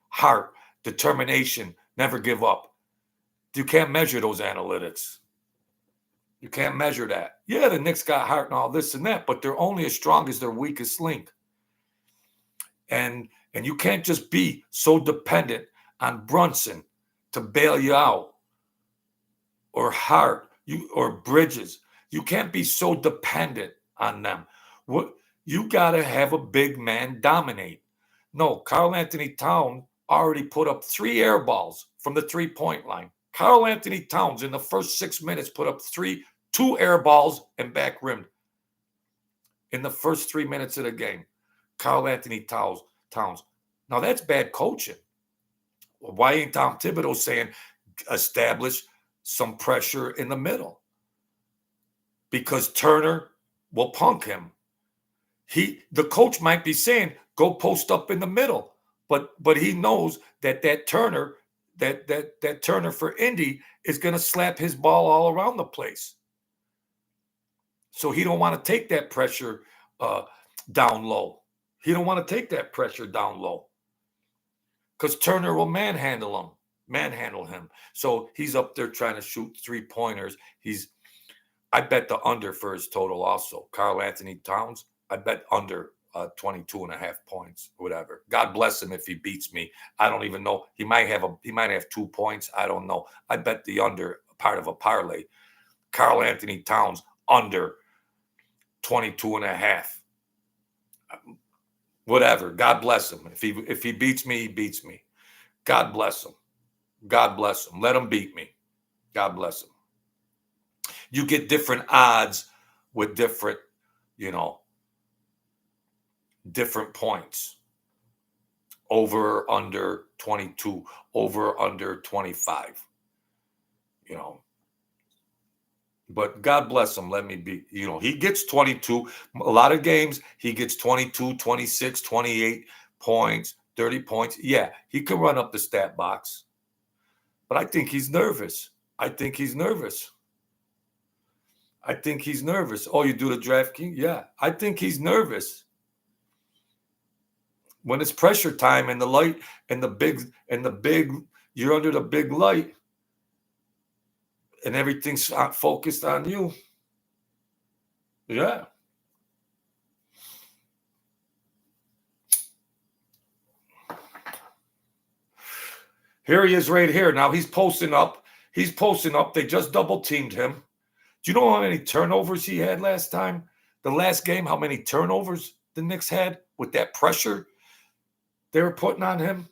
Heart, determination, never give up. You can't measure those analytics. You can't measure that. Yeah, the Knicks got heart and all this and that, but they're only as strong as their weakest link. And you can't just be so dependent on Brunson to bail you out, or Hart, or Bridges. You can't be so dependent on them. What you got to have a big man dominate. No, Karl Anthony Towns already put up 3 air balls from the 3-point line. Karl Anthony Towns in the first 6 minutes put up 2 air balls and back rimmed in the first 3 minutes of the game. Karl Anthony Towns. Now that's bad coaching. Why ain't Tom Thibodeau saying establish some pressure in the middle? Because Turner will punk him. The coach might be saying go post up in the middle, but he knows that Turner Turner for Indy is going to slap his ball all around the place. So he don't want to take that pressure down low. He don't want to take that pressure down low because Turner will manhandle him. So he's up there trying to shoot 3-pointers. I bet the under for his total also. Karl Anthony Towns, I bet under 22 and a half points, whatever. God bless him if he beats me. I don't even know. He might have 2 points. I don't know. I bet the under, part of a parlay. Karl Anthony Towns under 22 and a half. Whatever. God bless him. If he beats me, he beats me. God bless him. God bless him. Let him beat me. God bless him. You get different odds with different, different points. Over, under 22, over, under 25. But God bless him. Let me be, he gets 22. A lot of games, he gets 22, 26, 28 points, 30 points. Yeah, he can run up the stat box. But I think he's nervous. Oh, you do the DraftKings? Yeah, I think he's nervous. When it's pressure time and the light and the big, you're under the big light and everything's focused on you. Yeah. Here he is right here. Now he's posting up. They just double teamed him. Do you know how many turnovers he had last time? The last game, how many turnovers the Knicks had with that pressure they were putting on him?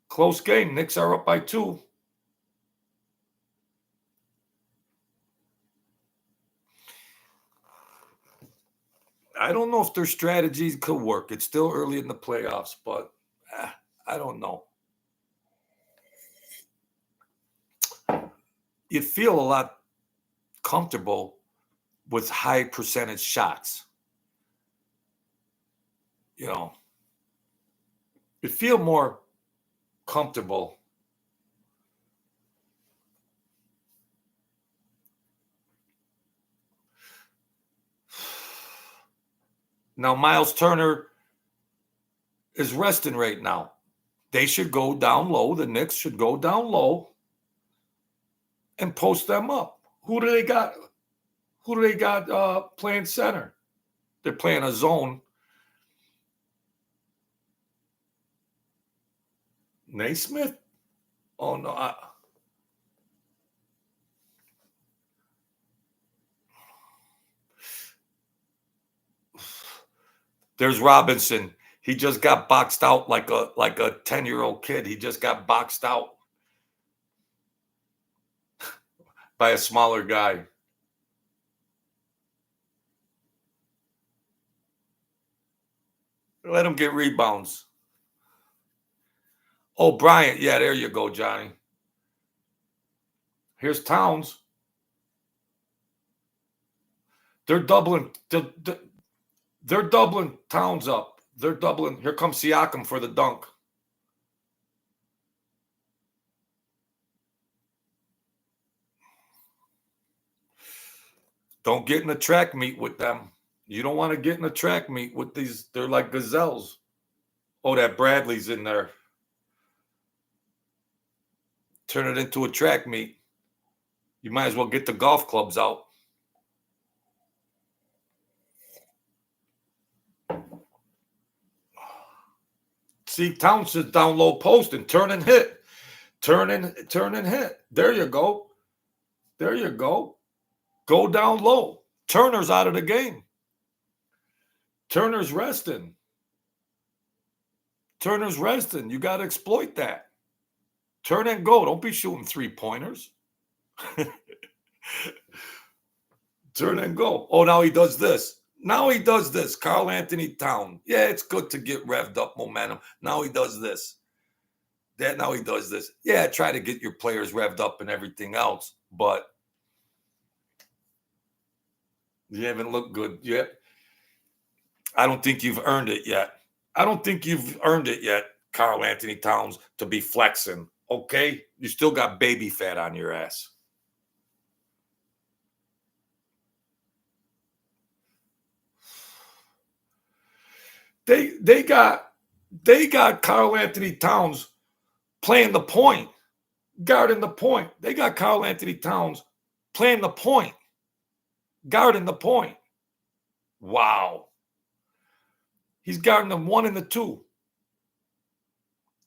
Close game. Knicks are up by 2. I don't know if their strategies could work. It's still early in the playoffs, but I don't know. You feel a lot comfortable with high percentage shots. You feel more comfortable. Now, Miles Turner is resting right now. They should go down low. The Knicks should go down low and post them up. Who do they got? Playing center? They're playing a zone. Naismith? Oh, no. There's Robinson. He just got boxed out like a 10-year-old kid. He just got boxed out by a smaller guy. Let him get rebounds. Oh, Bryant. Yeah, there you go, Johnny. Here's Towns. They're doubling. They're doubling Towns up. They're doubling. Here comes Siakam for the dunk. Don't get in a track meet with them. You don't want to get in a track meet with these. They're like gazelles. Oh, that Bradley's in there. Turn it into a track meet. You might as well get the golf clubs out. See, Towns is down low post and turn and hit. Turn and hit. There you go. There you go. Go down low. Turner's out of the game. Turner's resting. Turner's resting. You got to exploit that. Turn and go. Don't be shooting 3-pointers. Turn and go. Oh, now he does this. Now he does this. Karl Anthony Towns. Yeah, it's good to get revved up momentum. Now he does this. Now he does this. Yeah, try to get your players revved up and everything else, but you haven't looked good yet. I don't think you've earned it yet. I don't think you've earned it yet, Karl Anthony Towns, to be flexing. Okay? You still got baby fat on your ass. They got Karl Anthony Towns playing the point, guarding the point. They got Karl Anthony Towns playing the point, guarding the point. Wow. He's guarding the 1 and the 2.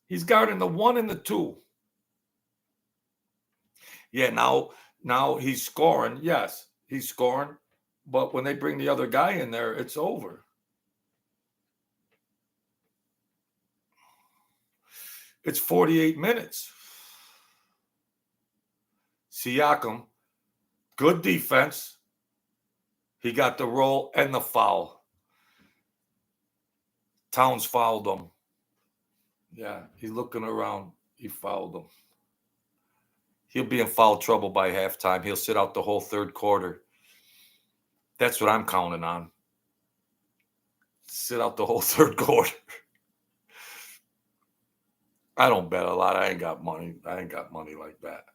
He's guarding the 1 and the 2. Yeah, now he's scoring. Yes, he's scoring. But when they bring the other guy in there, it's over. It's 48 minutes. Siakam, good defense. He got the roll and the foul. Towns fouled him. Yeah, he's looking around. He fouled him. He'll be in foul trouble by halftime. He'll sit out the whole third quarter. That's what I'm counting on. Sit out the whole third quarter. I don't bet a lot. I ain't got money. I ain't got money like that.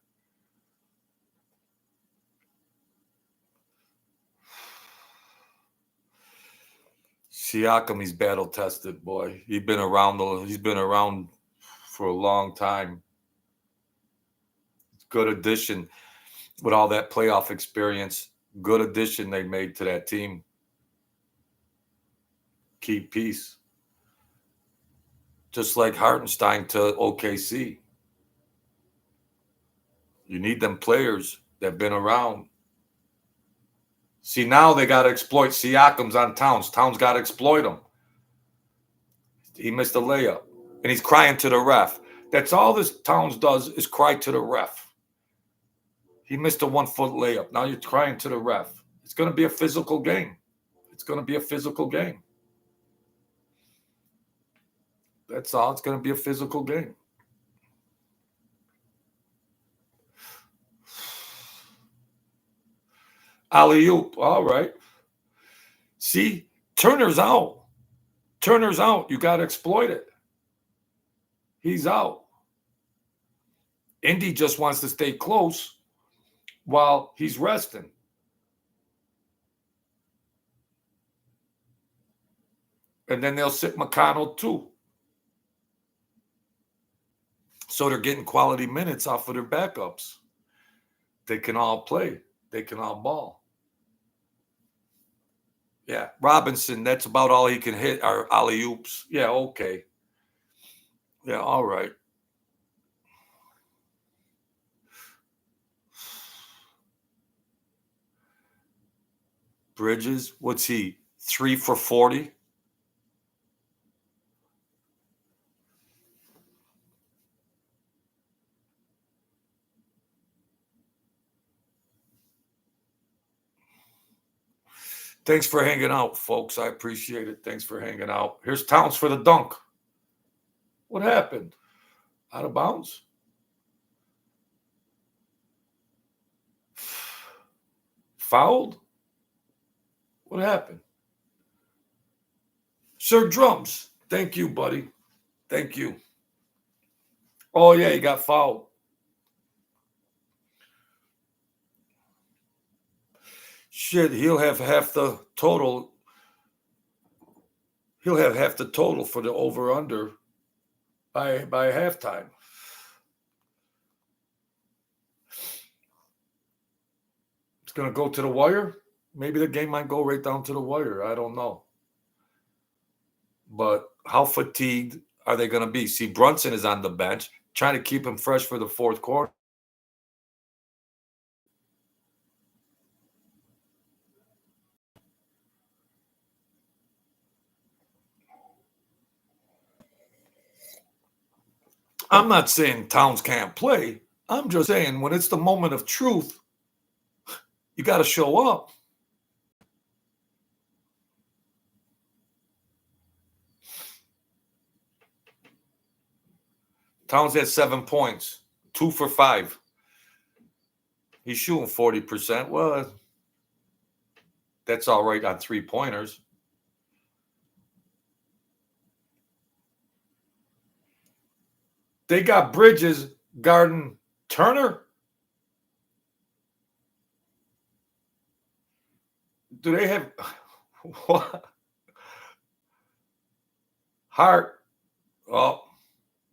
Siakam, he's battle tested, boy. He's been around for a long time. Good addition with all that playoff experience. Good addition they made to that team. Key piece. Just like Hartenstein to OKC. You need them players that have been around. See, now they got to exploit Siakam's on Towns. Towns got to exploit him. He missed a layup. And he's crying to the ref. That's all this Towns does is cry to the ref. He missed a 1-foot layup. Now you're crying to the ref. It's going to be a physical game. It's going to be a physical game. That's all. It's going to be a physical game. Alley-oop. All right. See, Turner's out. Turner's out. You got to exploit it. He's out. Indy just wants to stay close while he's resting. And then they'll sit McConnell too. So they're getting quality minutes off of their backups. They can all play. They can all ball. Yeah, Robinson, that's about all he can hit are alley-oops. Yeah, okay. Yeah, all right. Bridges, what's he? 3 for 40? Thanks for hanging out, folks. I appreciate it. Thanks for hanging out. Here's Towns for the dunk. What happened? Out of bounds? Fouled? What happened? Sir Drums, thank you, buddy. Thank you. Oh, yeah, he got fouled. Shit, he'll have half the total. He'll have half the total for the over-under by halftime. It's going to go to the wire. Maybe the game might go right down to the wire. I don't know. But how fatigued are they going to be? See, Brunson is on the bench, trying to keep him fresh for the fourth quarter. I'm not saying Towns can't play. I'm just saying when it's the moment of truth, you got to show up. Towns had 7 points, 2 for 5. He's shooting 40%. Well, that's all right on 3-pointers. They got Bridges guarding Turner. Do they have what? Hart? Oh,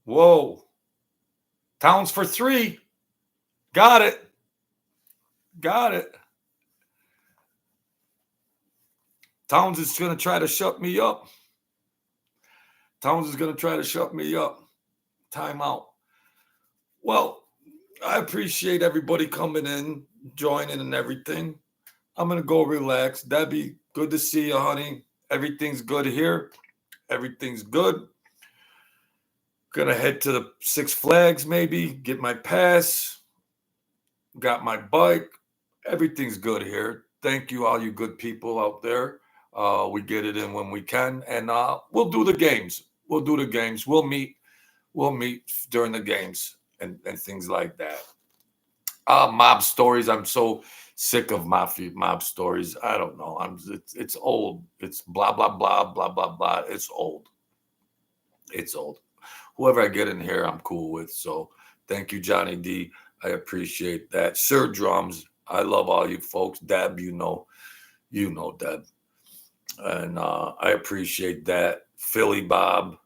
whoa. Towns for 3. Got it. Got it. Towns is going to try to shut me up. Towns is going to try to shut me up. Timeout. Well, I appreciate everybody coming in, joining and everything. I'm going to go relax. Debbie, good to see you, honey. Everything's good here. Everything's good. Going to head to the Six Flags maybe, get my pass. Got my bike. Everything's good here. Thank you, all you good people out there. We get it in when we can, and we'll do the games. We'll do the games. We'll meet during the games and things like that. Mob stories. I'm so sick of mob stories. I don't know. It's old. It's blah blah blah blah blah blah. It's old. It's old. Whoever I get in here, I'm cool with. So thank you, Johnny D. I appreciate that. Sir Drums, I love all you folks. Deb, you know Deb. And I appreciate that. Philly Bob.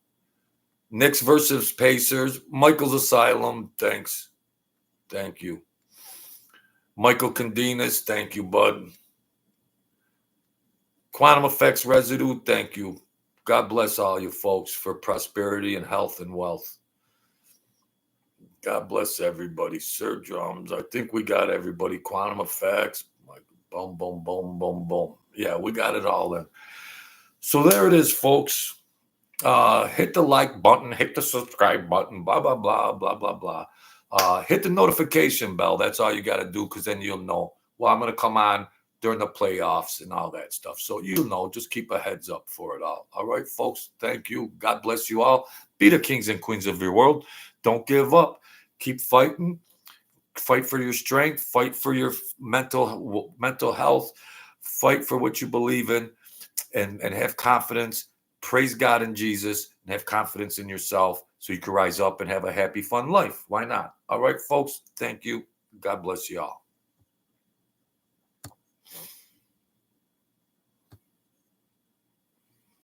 Knicks versus Pacers. Michael's Asylum. Thanks. Thank you. Michael Candinas. Thank you, bud. Quantum Effects Residue. Thank you. God bless all you folks for prosperity and health and wealth. God bless everybody. Sir Drums. I think we got everybody. Quantum Effects. Boom, boom, boom, boom, boom. Yeah, we got it all in. So there it is, folks. Hit the like button. Hit the subscribe button. Blah, blah, blah, blah, blah, blah. Hit the notification bell. That's all you got to do, because then you'll know, well, I'm going to come on during the playoffs and all that stuff. So you'll know. Just keep a heads up for it all. All right, folks. Thank you. God bless you all. Be the kings and queens of your world. Don't give up. Keep fighting. Fight for your strength. Fight for your mental health. Fight for what you believe in, and have confidence. Praise God in Jesus, and have confidence in yourself so you can rise up and have a happy, fun life. Why not? All right, folks. Thank you. God bless you all.